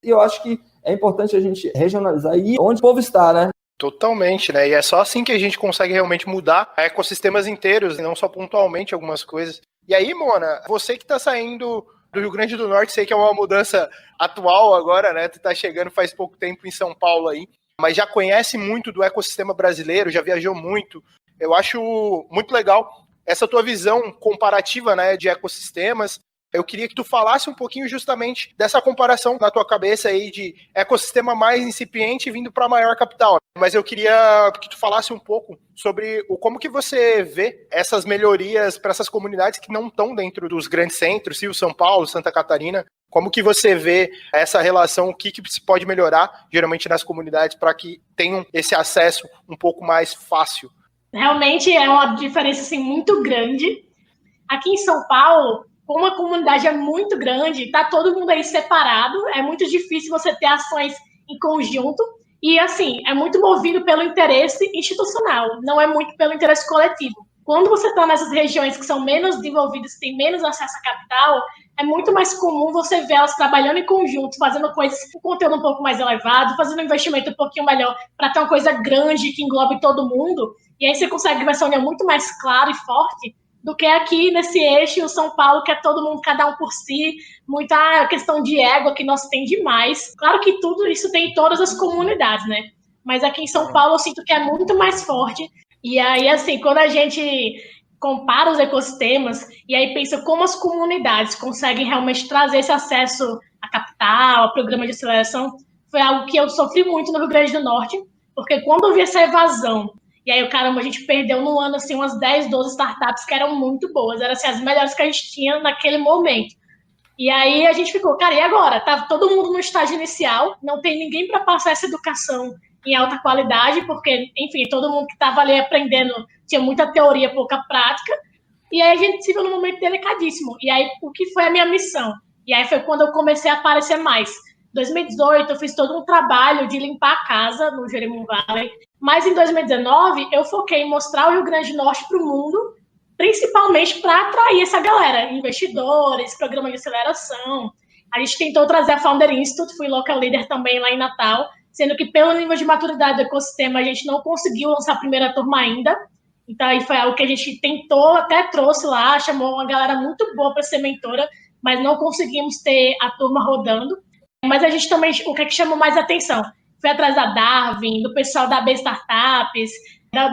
Speaker 9: E eu acho que é importante a gente regionalizar e onde o povo está, né?
Speaker 2: Totalmente, né? E é só assim que a gente consegue realmente mudar ecossistemas inteiros, e não só pontualmente algumas coisas. E aí, Mona, você que está saindo do Rio Grande do Norte, sei que é uma mudança atual agora, né? Tu tá chegando faz pouco tempo em São Paulo aí, mas já conhece muito do ecossistema brasileiro, já viajou muito. Eu acho muito legal essa tua visão comparativa, né, de ecossistemas. Eu queria que tu falasse um pouquinho justamente dessa comparação na tua cabeça aí de ecossistema mais incipiente vindo para a maior capital. Mas eu queria que tu falasse um pouco sobre como que você vê essas melhorias para essas comunidades que não estão dentro dos grandes centros, Rio, São Paulo, Santa Catarina. Como que você vê essa relação, o que se pode melhorar, geralmente nas comunidades, para que tenham esse acesso um pouco mais fácil?
Speaker 10: Realmente é uma diferença assim, muito grande. Aqui em São Paulo, como a comunidade é muito grande, tá todo mundo aí separado, é muito difícil você ter ações em conjunto e, assim, é muito movido pelo interesse institucional, não é muito pelo interesse coletivo. Quando você está nessas regiões que são menos desenvolvidas, têm menos acesso à capital, é muito mais comum você ver elas trabalhando em conjunto, fazendo coisas com conteúdo um pouco mais elevado, fazendo um investimento um pouquinho melhor para ter uma coisa grande que englobe todo mundo, e aí você consegue ver essa união muito mais clara e forte do que aqui nesse eixo, o São Paulo, que é todo mundo, cada um por si, muita questão de ego que nós tem demais. Claro que tudo isso tem em todas as comunidades, né? Mas aqui em São Paulo eu sinto que é muito mais forte. E aí, assim, quando a gente compara os ecossistemas e aí pensa como as comunidades conseguem realmente trazer esse acesso à capital, a programa de aceleração, foi algo que eu sofri muito no Rio Grande do Norte, porque quando eu vi essa evasão, e aí, caramba, a gente perdeu no ano, assim, umas 10, 12 startups que eram muito boas. Eram, assim, as melhores que a gente tinha naquele momento. E aí, a gente ficou, cara, e agora? Tá todo mundo no estágio inicial, não tem ninguém para passar essa educação em alta qualidade, porque, enfim, todo mundo que estava ali aprendendo tinha muita teoria, pouca prática. E aí, a gente se viu num momento delicadíssimo. E aí, o que foi a minha missão? E aí, foi quando eu comecei a aparecer mais. Em 2018, eu fiz todo um trabalho de limpar a casa no Jeremun Valley. Mas em 2019, eu foquei em mostrar o Rio Grande do Norte para o mundo, principalmente para atrair essa galera, investidores, programa de aceleração. A gente tentou trazer a Founder Institute, fui local leader também lá em Natal, sendo que pelo nível de maturidade do ecossistema, a gente não conseguiu lançar a primeira turma ainda. Então, aí foi algo que a gente tentou, até trouxe lá, chamou uma galera muito boa para ser mentora, mas não conseguimos ter a turma rodando. Mas a gente também, o que chamou mais atenção? Foi atrás da Darwin, do pessoal da B Startups,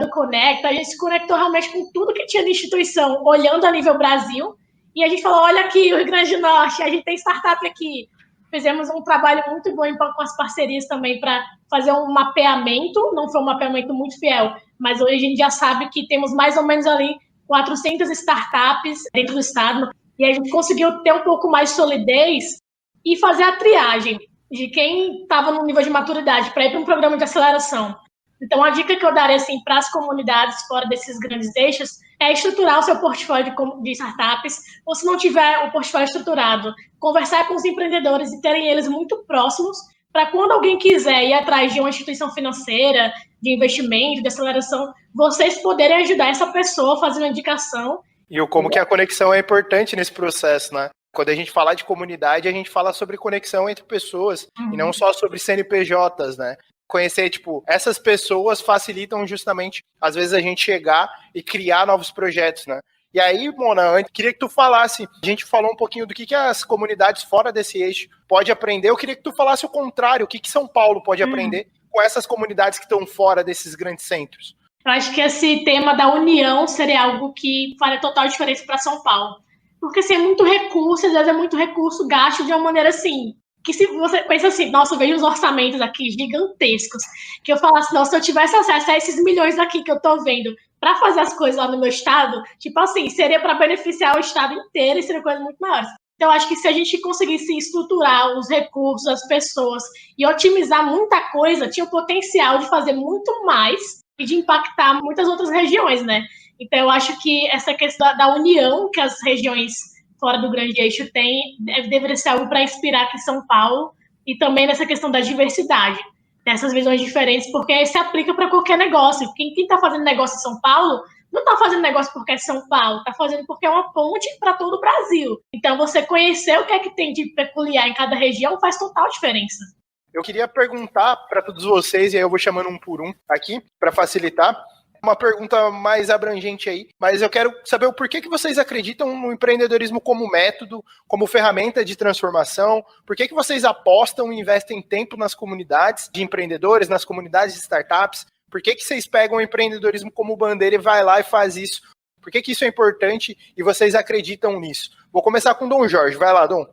Speaker 10: do Conecta. A gente se conectou realmente com tudo que tinha de instituição, olhando a nível Brasil. E a gente falou, olha aqui, o Rio Grande do Norte, a gente tem startup aqui. Fizemos um trabalho muito bom com as parcerias também para fazer um mapeamento. Não foi um mapeamento muito fiel, mas hoje a gente já sabe que temos mais ou menos ali 400 startups dentro do estado. E a gente conseguiu ter um pouco mais de solidez e fazer a triagem de quem estava no nível de maturidade para ir para um programa de aceleração. Então, a dica que eu daria assim, para as comunidades fora desses grandes eixos é estruturar o seu portfólio de startups, ou se não tiver o portfólio estruturado, conversar com os empreendedores e terem eles muito próximos, para quando alguém quiser ir atrás de uma instituição financeira, de investimento, de aceleração, vocês poderem ajudar essa pessoa fazendo a indicação.
Speaker 2: E como que a conexão é importante nesse processo, né? Quando a gente fala de comunidade, a gente fala sobre conexão entre pessoas, e não só sobre CNPJs, né? Conhecer, essas pessoas facilitam justamente, às vezes, a gente chegar e criar novos projetos, né? E aí, Mona, eu queria que tu falasse, a gente falou um pouquinho do que as comunidades fora desse eixo podem aprender, eu queria que tu falasse o contrário, o que São Paulo pode aprender com essas comunidades que estão fora desses grandes centros.
Speaker 10: Eu acho que esse tema da união seria algo que faria total diferença para São Paulo. Porque assim, é muito recurso, às vezes é muito recurso gasto de uma maneira assim, que se você pensa assim, nossa, eu vejo os orçamentos aqui gigantescos, que eu falo assim, nossa, se eu tivesse acesso a esses milhões aqui que eu tô vendo, para fazer as coisas lá no meu estado, tipo assim, seria para beneficiar o estado inteiro e seria coisa muito maior. Então, acho que se a gente conseguisse estruturar os recursos, as pessoas e otimizar muita coisa, tinha o potencial de fazer muito mais e de impactar muitas outras regiões, né? Então, eu acho que essa questão da união que as regiões fora do Grande Eixo têm deveria ser algo para inspirar aqui em São Paulo e também nessa questão da diversidade, dessas visões diferentes, porque se aplica para qualquer negócio. Quem está fazendo negócio em São Paulo não está fazendo negócio porque é São Paulo, está fazendo porque é uma ponte para todo o Brasil. Então, você conhecer o que é que tem de peculiar em cada região faz total diferença.
Speaker 2: Eu queria perguntar para todos vocês, e aí eu vou chamando um por um aqui, para facilitar, uma pergunta mais abrangente aí, mas eu quero saber o porquê que vocês acreditam no empreendedorismo como método, como ferramenta de transformação, por que vocês apostam e investem tempo nas comunidades de empreendedores, nas comunidades de startups, por que vocês pegam o empreendedorismo como bandeira e vai lá e faz isso, por que isso é importante e vocês acreditam nisso? Vou começar com o Dom Jorge, vai lá, Dom.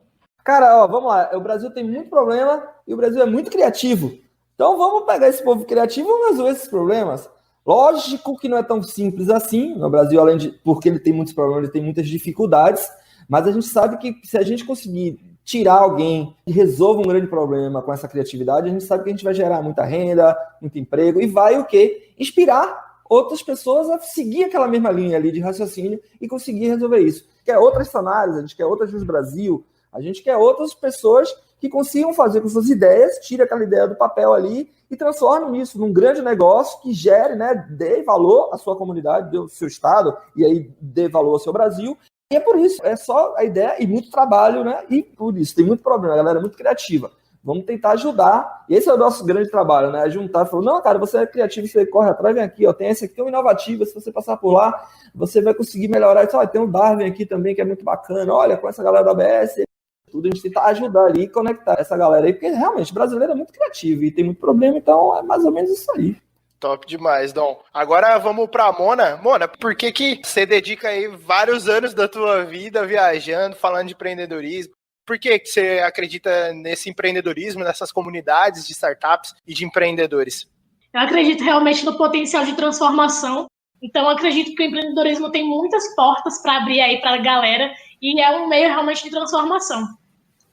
Speaker 9: Cara, ó, vamos lá, o Brasil tem muito problema e o Brasil é muito criativo, então vamos pegar esse povo criativo e resolver esses problemas. Lógico que não é tão simples assim, no Brasil, além de, porque ele tem muitos problemas, ele tem muitas dificuldades, mas a gente sabe que se a gente conseguir tirar alguém que resolva um grande problema com essa criatividade, a gente sabe que a gente vai gerar muita renda, muito emprego, e vai o quê? Inspirar outras pessoas a seguir aquela mesma linha ali de raciocínio e conseguir resolver isso. Quer outras cenários, a gente quer outras Jus Brasil, a gente quer outras pessoas que consigam fazer com suas ideias, tire aquela ideia do papel ali e transforme isso num grande negócio que gere, né, dê valor à sua comunidade, dê ao seu estado e aí dê valor ao seu Brasil. E é por isso, é só a ideia e muito trabalho, né? E por isso, tem muito problema, a galera é muito criativa. Vamos tentar ajudar. E esse é o nosso grande trabalho, né? Juntar, falar, não, cara, você é criativo, você corre atrás, vem aqui, ó, tem esse aqui, tem um inovativo, se você passar por lá, você vai conseguir melhorar isso. Ó, tem um Darwin aqui também, que é muito bacana, olha, com essa galera da ABS, tudo, a gente tenta ajudar ali e conectar essa galera aí, porque realmente o brasileiro é muito criativo e tem muito problema, então é mais ou menos isso aí.
Speaker 2: Top demais, Dom. Agora vamos pra Mona. Mona, por que você dedica aí vários anos da tua vida viajando, falando de empreendedorismo? Por que você acredita nesse empreendedorismo, nessas comunidades de startups e de empreendedores?
Speaker 10: Eu acredito realmente no potencial de transformação. Então, eu acredito que o empreendedorismo tem muitas portas para abrir aí para a galera e é um meio realmente de transformação.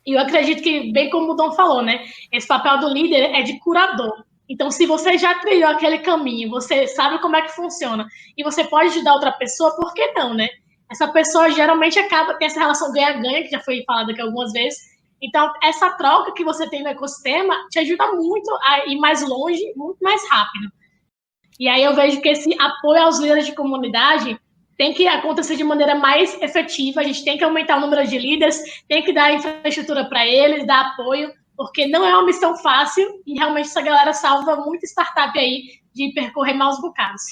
Speaker 10: E eu acredito que, bem como o Dom falou, né, esse papel do líder é de curador. Então, se você já trilhou aquele caminho, você sabe como é que funciona e você pode ajudar outra pessoa, por que não, né? Essa pessoa geralmente acaba com essa relação ganha-ganha, que já foi falado aqui algumas vezes. Então, essa troca que você tem no ecossistema te ajuda muito a ir mais longe, muito mais rápido. E aí eu vejo que esse apoio aos líderes de comunidade tem que acontecer de maneira mais efetiva, a gente tem que aumentar o número de líderes, tem que dar infraestrutura para eles, dar apoio, porque não é uma missão fácil e realmente essa galera salva muita startup aí de percorrer maus bocados.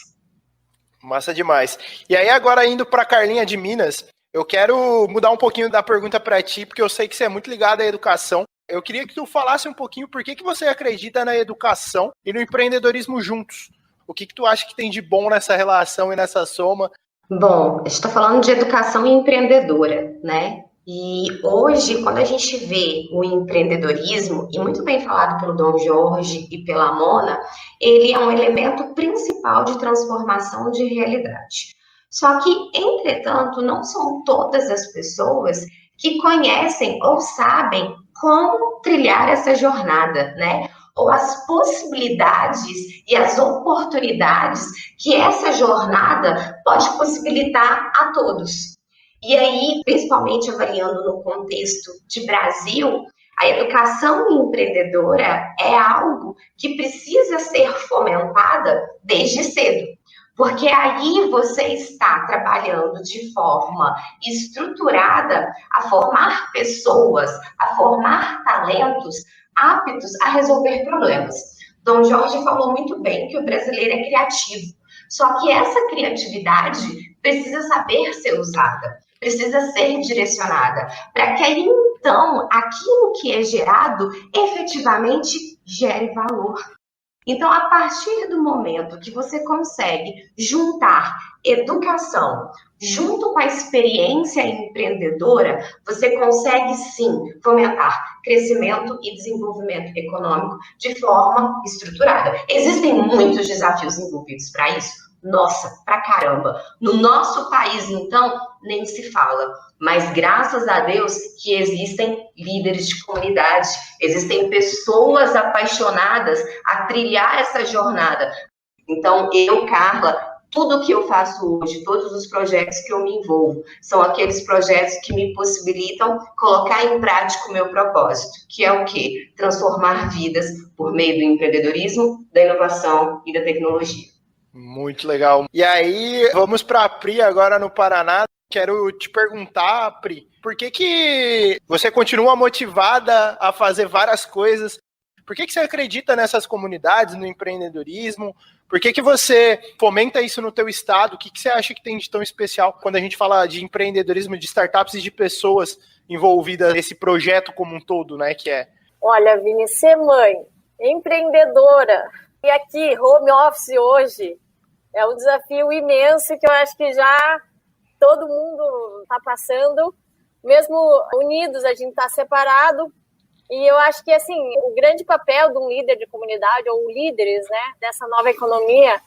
Speaker 2: Massa demais. E aí agora indo para Carlinha de Minas, eu quero mudar um pouquinho da pergunta para ti, porque eu sei que você é muito ligado à educação. Eu queria que tu falasse um pouquinho por que você acredita na educação e no empreendedorismo juntos. O que tu acha que tem de bom nessa relação e nessa soma?
Speaker 8: Bom, a gente está falando de educação empreendedora, né? E hoje, quando a gente vê o empreendedorismo, e muito bem falado pelo Dom Jorge e pela Mona, ele é um elemento principal de transformação de realidade. Só que, entretanto, não são todas as pessoas que conhecem ou sabem como trilhar essa jornada, né? Ou as possibilidades e as oportunidades que essa jornada pode possibilitar a todos. E aí, principalmente avaliando no contexto de Brasil, a educação empreendedora é algo que precisa ser fomentada desde cedo. Porque aí você está trabalhando de forma estruturada a formar pessoas, a formar talentos aptos a resolver problemas. Dom Jorge falou muito bem que o brasileiro é criativo. Só que essa criatividade precisa saber ser usada, precisa ser direcionada, para que aí, então, aquilo que é gerado efetivamente gere valor. Então, a partir do momento que você consegue juntar educação junto com a experiência empreendedora, você consegue, sim, fomentar crescimento e desenvolvimento econômico de forma estruturada. Existem muitos desafios envolvidos para isso? Nossa, pra caramba. No nosso país, então, nem se fala. Mas graças a Deus que existem líderes de comunidade, existem pessoas apaixonadas a trilhar essa jornada. Então, eu, Carla, tudo que eu faço hoje, todos os projetos que eu me envolvo, são aqueles projetos que me possibilitam colocar em prática o meu propósito, que é o quê? Transformar vidas por meio do empreendedorismo, da inovação e da tecnologia.
Speaker 2: Muito legal. E aí, vamos para a Pri agora no Paraná. Quero te perguntar, Pri, por que você continua motivada a fazer várias coisas? Por que você acredita nessas comunidades, no empreendedorismo? Por que você fomenta isso no teu estado? O que você acha que tem de tão especial quando a gente fala de empreendedorismo, de startups e de pessoas envolvidas nesse projeto como um todo, né? Que é?
Speaker 5: Olha, Vini, ser mãe, empreendedora, e aqui, home office hoje, é um desafio imenso que eu acho que já todo mundo está passando. Mesmo unidos, a gente está separado. E eu acho que, assim, o grande papel de um líder de comunidade, ou líderes, né, dessa nova economia,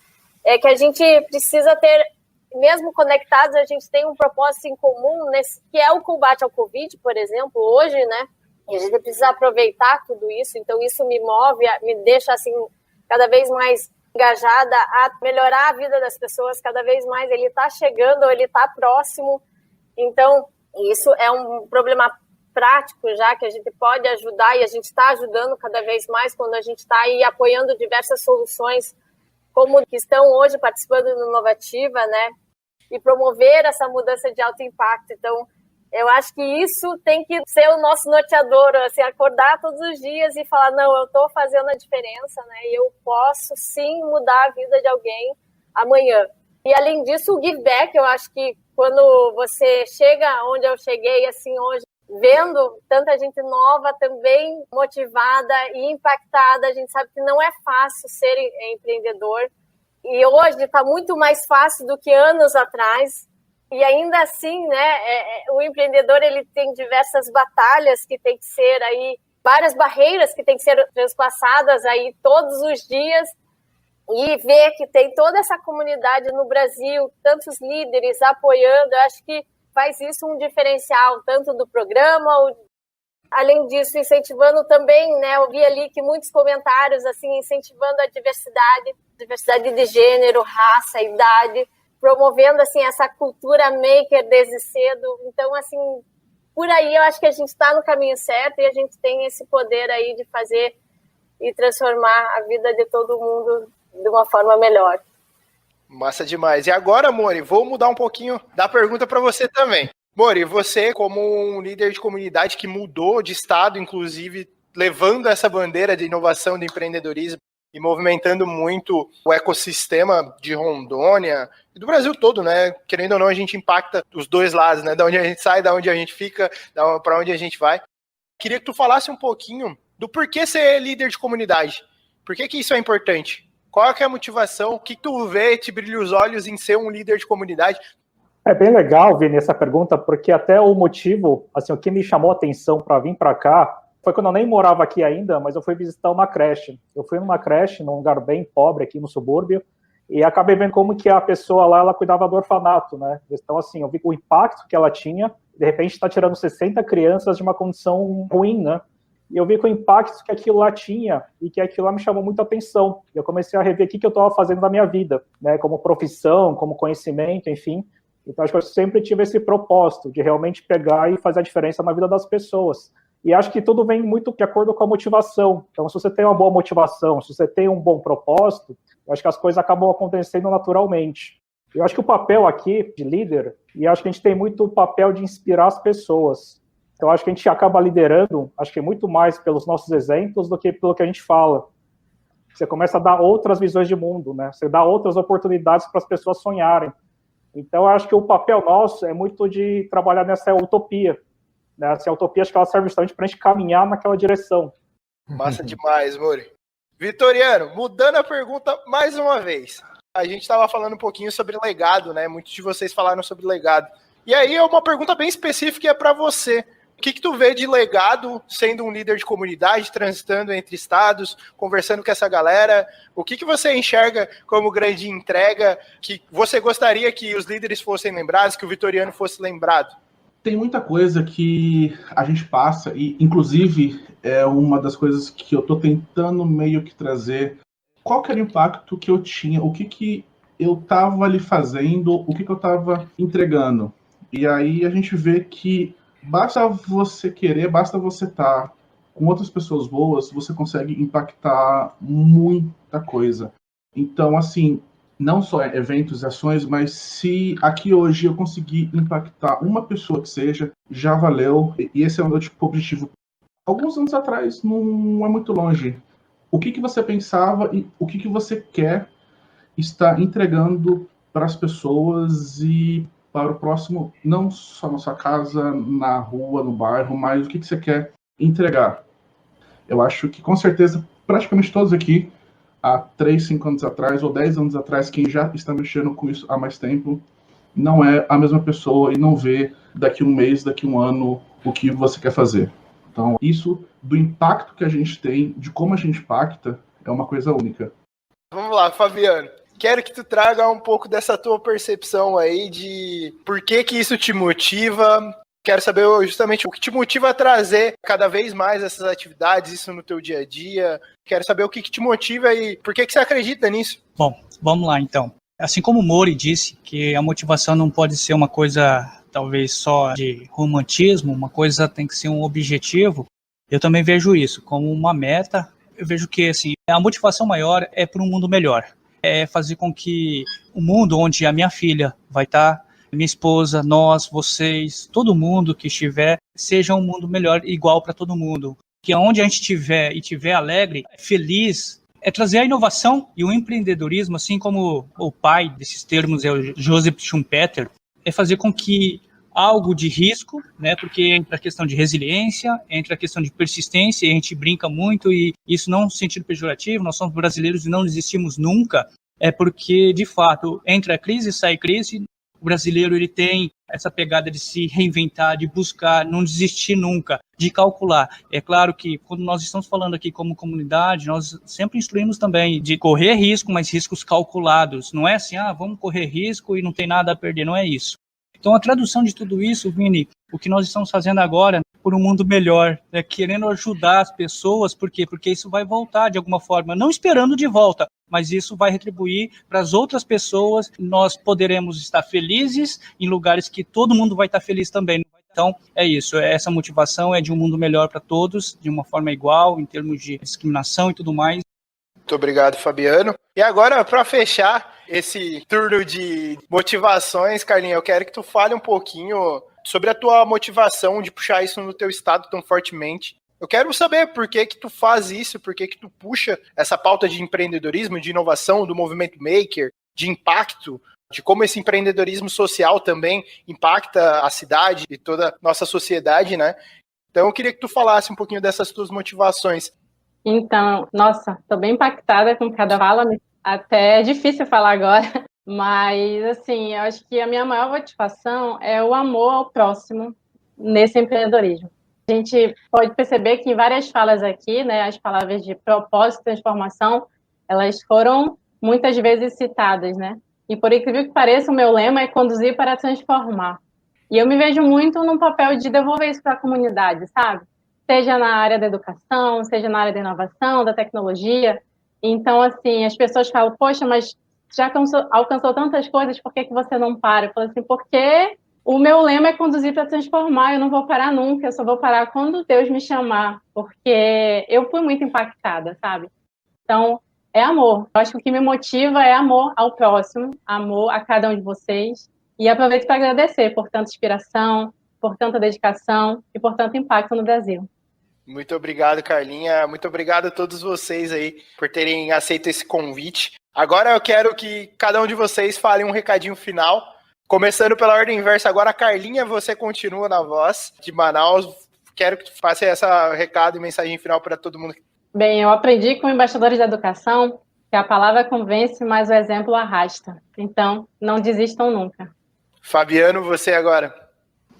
Speaker 5: é que a gente precisa ter, mesmo conectados, a gente tem um propósito em comum, que é o combate ao Covid, por exemplo, hoje, né? E a gente precisa aproveitar tudo isso. Então, isso me move, me deixa, assim, cada vez mais engajada a melhorar a vida das pessoas, cada vez mais ele está chegando, ou ele está próximo. Então, isso é um problema prático já, que a gente pode ajudar, e a gente está ajudando cada vez mais quando a gente está aí apoiando diversas soluções, como que estão hoje participando do Inovativa, né? E promover essa mudança de alto impacto. Então, eu acho que isso tem que ser o nosso norteador, assim, acordar todos os dias e falar, não, eu estou fazendo a diferença, né? E eu posso, sim, mudar a vida de alguém amanhã. E, além disso, o give back, eu acho que quando você chega onde eu cheguei, assim, hoje, vendo tanta gente nova também motivada e impactada, a gente sabe que não é fácil ser empreendedor. E hoje está muito mais fácil do que anos atrás. E ainda assim, né, o empreendedor ele tem diversas batalhas que tem que ser aí, várias barreiras que tem que ser transpassadas aí todos os dias, e ver que tem toda essa comunidade no Brasil, tantos líderes apoiando, eu acho que faz isso um diferencial, tanto do programa, além disso, incentivando também, né, eu vi ali que muitos comentários, assim, incentivando a diversidade de gênero, raça, idade, promovendo, assim, essa cultura maker desde cedo. Então, assim, por aí eu acho que a gente está no caminho certo e a gente tem esse poder aí de fazer e transformar a vida de todo mundo de uma forma melhor.
Speaker 2: Massa demais. E agora, Mori, vou mudar um pouquinho da pergunta para você também. Mori, você como um líder de comunidade que mudou de estado, inclusive levando essa bandeira de inovação, de empreendedorismo, e movimentando muito o ecossistema de Rondônia e do Brasil todo, né? Querendo ou não, a gente impacta os dois lados, né? Da onde a gente sai, da onde a gente fica, para onde a gente vai. Queria que tu falasse um pouquinho do porquê ser líder de comunidade. Por que isso é importante? Qual é a motivação? O que tu vê, te brilha os olhos em ser um líder de comunidade?
Speaker 4: É bem legal, Vini, essa pergunta, porque até o motivo, assim, o que me chamou a atenção para vir para cá, foi quando eu nem morava aqui ainda, mas eu fui visitar uma creche. Eu fui numa creche, num lugar bem pobre aqui no subúrbio, e acabei vendo como que a pessoa lá, ela cuidava do orfanato, né? Então, assim, eu vi o impacto que ela tinha, de repente está tirando 60 crianças de uma condição ruim, né? E eu vi que o impacto que aquilo lá tinha, e que aquilo lá me chamou muita atenção. Eu comecei a rever o que eu estava fazendo na minha vida, né? Como profissão, como conhecimento, enfim. Então, acho que eu sempre tive esse propósito de realmente pegar e fazer a diferença na vida das pessoas. E acho que tudo vem muito de acordo com a motivação. Então, se você tem uma boa motivação, se você tem um bom propósito, eu acho que as coisas acabam acontecendo naturalmente. Eu acho que o papel aqui de líder, e acho que a gente tem muito o papel de inspirar as pessoas. Então, acho que a gente acaba liderando, acho que muito mais pelos nossos exemplos do que pelo que a gente fala. Você começa a dar outras visões de mundo, né? Você dá outras oportunidades para as pessoas sonharem. Então, eu acho que o papel nosso é muito de trabalhar nessa utopia. Essa utopia, acho que ela serve justamente para a gente caminhar naquela direção.
Speaker 2: Massa demais, Mori. Vitoriano, mudando a pergunta mais uma vez. A gente estava falando um pouquinho sobre legado, né? Muitos de vocês falaram sobre legado. E aí é uma pergunta bem específica para você. que tu vê de legado sendo um líder de comunidade, transitando entre estados, conversando com essa galera? O que você enxerga como grande entrega que você gostaria que os líderes fossem lembrados, que o Vitoriano fosse lembrado?
Speaker 6: Tem muita coisa que a gente passa, e inclusive é uma das coisas que eu estou tentando meio que trazer. Qual que era o impacto que eu tinha, o que eu estava ali fazendo, o que eu estava entregando. E aí a gente vê que basta você querer, basta você estar com outras pessoas boas, você consegue impactar muita coisa. Então, assim, não só eventos e ações, mas se aqui hoje eu conseguir impactar uma pessoa que seja, já valeu. E esse é o meu objetivo. Alguns anos atrás, não é muito longe. O que você pensava e o que você quer estar entregando para as pessoas e para o próximo, não só na sua casa, na rua, no bairro, mas o que você quer entregar. Eu acho que, com certeza, praticamente todos aqui, há 3, 5 anos atrás, ou 10 anos atrás, quem já está mexendo com isso há mais tempo, não é a mesma pessoa e não vê daqui um mês, daqui um ano, o que você quer fazer. Então, isso do impacto que a gente tem, de como a gente impacta, é uma coisa única.
Speaker 2: Vamos lá, Fabiano. Quero que tu traga um pouco dessa tua percepção aí de por que isso te motiva. Quero saber justamente o que te motiva a trazer cada vez mais essas atividades, isso no teu dia a dia. Quero saber o que te motiva e por que você acredita nisso.
Speaker 7: Bom, vamos lá então. Assim como o Mori disse, que a motivação não pode ser uma coisa talvez só de romantismo, uma coisa tem que ser um objetivo, eu também vejo isso como uma meta. Eu vejo que assim, a motivação maior é para um mundo melhor. É fazer com que o mundo onde a minha filha vai estar, minha esposa, nós, vocês, todo mundo que estiver, seja um mundo melhor, igual para todo mundo. Que onde a gente estiver e estiver alegre, feliz, é trazer a inovação e o empreendedorismo, assim como o pai desses termos é o Joseph Schumpeter, é fazer com que algo de risco, né, porque entra a questão de resiliência, entra a questão de persistência, e a gente brinca muito, e isso não no sentido pejorativo, nós somos brasileiros e não desistimos nunca, é porque, de fato, entra a crise e sai crise, o brasileiro ele tem essa pegada de se reinventar, de buscar, não desistir nunca, de calcular. É claro que, quando nós estamos falando aqui como comunidade, nós sempre instruímos também de correr risco, mas riscos calculados, não é assim, vamos correr risco e não tem nada a perder, não é isso. Então, a tradução de tudo isso, Vini, o que nós estamos fazendo agora por um mundo melhor, querendo ajudar as pessoas, por quê? Porque isso vai voltar de alguma forma, não esperando de volta, mas isso vai retribuir para as outras pessoas, nós poderemos estar felizes em lugares que todo mundo vai estar feliz também. Então, é isso, essa motivação é de um mundo melhor para todos, de uma forma igual, em termos de discriminação e tudo mais.
Speaker 2: Muito obrigado, Fabiano. E agora, para fechar esse turno de motivações, Carlinha, eu quero que tu fale um pouquinho sobre a tua motivação de puxar isso no teu estado tão fortemente. Eu quero saber por que tu faz isso, por que tu puxa essa pauta de empreendedorismo, de inovação, do movimento maker, de impacto, de como esse empreendedorismo social também impacta a cidade e toda a nossa sociedade, né? Então eu queria que tu falasse um pouquinho dessas tuas motivações.
Speaker 3: Então, nossa, estou bem impactada com cada fala, até é difícil falar agora, mas, assim, eu acho que a minha maior motivação é o amor ao próximo nesse empreendedorismo. A gente pode perceber que em várias falas aqui, né, as palavras de propósito e transformação, elas foram muitas vezes citadas, né? E por incrível que pareça, o meu lema é conduzir para transformar. E eu me vejo muito num papel de devolver isso para a comunidade, sabe? Seja na área da educação, seja na área da inovação, da tecnologia. Então, assim, as pessoas falam, poxa, mas já alcançou tantas coisas, por que você não para? Eu falo assim, porque o meu lema é conduzir para transformar, eu não vou parar nunca, eu só vou parar quando Deus me chamar, porque eu fui muito impactada, sabe? Então, é amor. Eu acho que o que me motiva é amor ao próximo, amor a cada um de vocês, e aproveito para agradecer por tanta inspiração, por tanta dedicação e por tanto impacto no Brasil.
Speaker 2: Muito obrigado, Carlinha. Muito obrigado a todos vocês aí por terem aceito esse convite. Agora eu quero que cada um de vocês fale um recadinho final. Começando pela ordem inversa, agora, Carlinha, você continua na voz de Manaus. Quero que tu faça esse recado e mensagem final para todo mundo.
Speaker 3: Bem, eu aprendi com embaixadores da educação que a palavra convence, mas o exemplo arrasta. Então, não desistam nunca.
Speaker 2: Fabiano, você agora.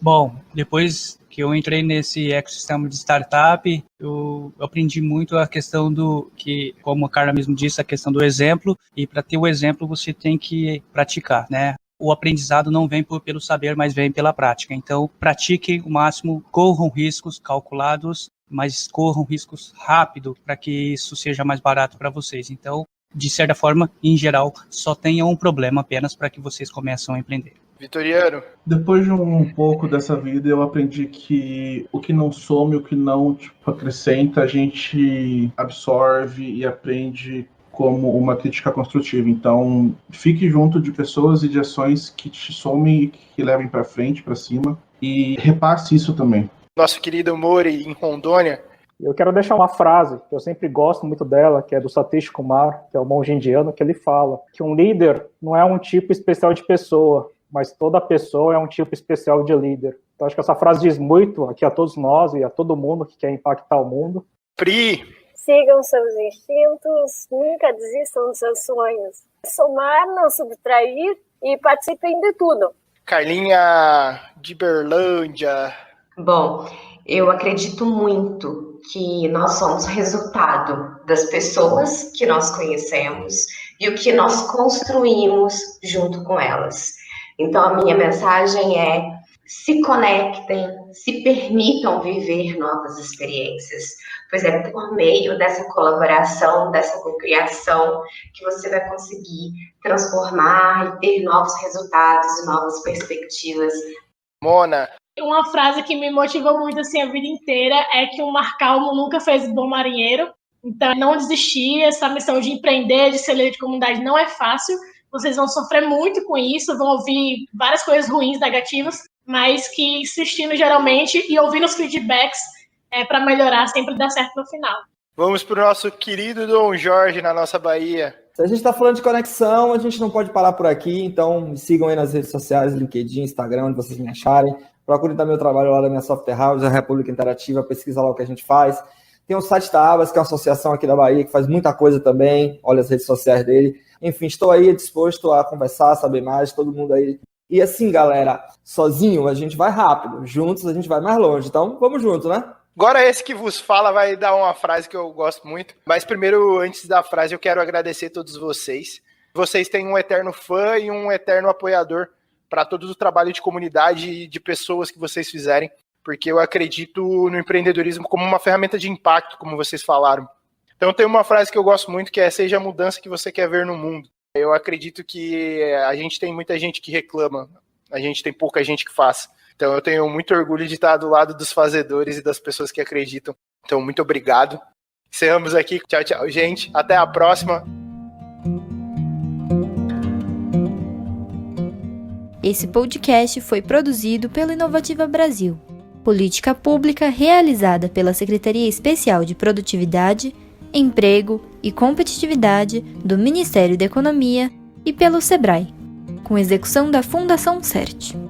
Speaker 7: Bom, depois que eu entrei nesse ecossistema de startup, eu aprendi muito a questão do que, como a Carla mesmo disse, a questão do exemplo, e para ter o exemplo você tem que praticar, né? O aprendizado não vem pelo saber, mas vem pela prática. Então, pratiquem o máximo, corram riscos calculados, mas corram riscos rápido para que isso seja mais barato para vocês. Então, de certa forma, em geral, só tenham um problema apenas para que vocês comecem a empreender.
Speaker 2: Vitoriano?
Speaker 6: Depois de um pouco dessa vida, eu aprendi que o que não some, o que não acrescenta, a gente absorve e aprende como uma crítica construtiva. Então, fique junto de pessoas e de ações que te somem e que levem para frente, para cima, e repasse isso também.
Speaker 2: Nosso querido Mori, em Rondônia.
Speaker 4: Eu quero deixar uma frase, que eu sempre gosto muito dela, que é do Satish Kumar, que é o monge indiano, que ele fala que um líder não é um tipo especial de pessoa, mas toda pessoa é um tipo especial de líder. Então, acho que essa frase diz muito aqui a todos nós e a todo mundo que quer impactar o mundo.
Speaker 2: Pri!
Speaker 5: Sigam seus instintos, nunca desistam dos seus sonhos. Somar, não subtrair e participem de tudo.
Speaker 2: Carlinha de Berlândia.
Speaker 8: Bom, eu acredito muito que nós somos resultado das pessoas que nós conhecemos e o que nós construímos junto com elas. Então, a minha mensagem é: se conectem, se permitam viver novas experiências, pois é por meio dessa colaboração, dessa cocriação, que você vai conseguir transformar e ter novos resultados e novas perspectivas.
Speaker 2: Mona.
Speaker 10: Uma frase que me motivou muito assim a vida inteira é que um mar calmo nunca fez bom marinheiro. Então, não desistir, essa missão de empreender, de ser líder de comunidade não é fácil. Vocês vão sofrer muito com isso, vão ouvir várias coisas ruins, negativas, mas que insistindo geralmente e ouvindo os feedbacks para melhorar sempre dá certo no final.
Speaker 2: Vamos para o nosso querido Dom Jorge, na nossa Bahia.
Speaker 9: Se a gente está falando de conexão, a gente não pode parar por aqui, então me sigam aí nas redes sociais, LinkedIn, Instagram, onde vocês me acharem. Procurem também o trabalho lá da minha Software House, a República Interativa, pesquisa lá o que a gente faz. Tem o site da Abas, que é uma associação aqui da Bahia, que faz muita coisa também, olha as redes sociais dele. Enfim, estou aí disposto a conversar, saber mais, todo mundo aí. E assim, galera, sozinho a gente vai rápido, juntos a gente vai mais longe, então vamos juntos, né?
Speaker 2: Agora esse que vos fala vai dar uma frase que eu gosto muito, mas primeiro, antes da frase, eu quero agradecer a todos vocês. Vocês têm um eterno fã e um eterno apoiador para todo o trabalho de comunidade e de pessoas que vocês fizerem, porque eu acredito no empreendedorismo como uma ferramenta de impacto, como vocês falaram. Então tem uma frase que eu gosto muito, que é: seja a mudança que você quer ver no mundo. Eu acredito que a gente tem muita gente que reclama, a gente tem pouca gente que faz. Então eu tenho muito orgulho de estar do lado dos fazedores e das pessoas que acreditam. Então muito obrigado. Encerramos aqui. Tchau, tchau, gente. Até a próxima.
Speaker 1: Esse podcast foi produzido pelo Inovativa Brasil, política pública realizada pela Secretaria Especial de Produtividade, Emprego e Competitividade do Ministério da Economia e pelo SEBRAE, com execução da Fundação CERT.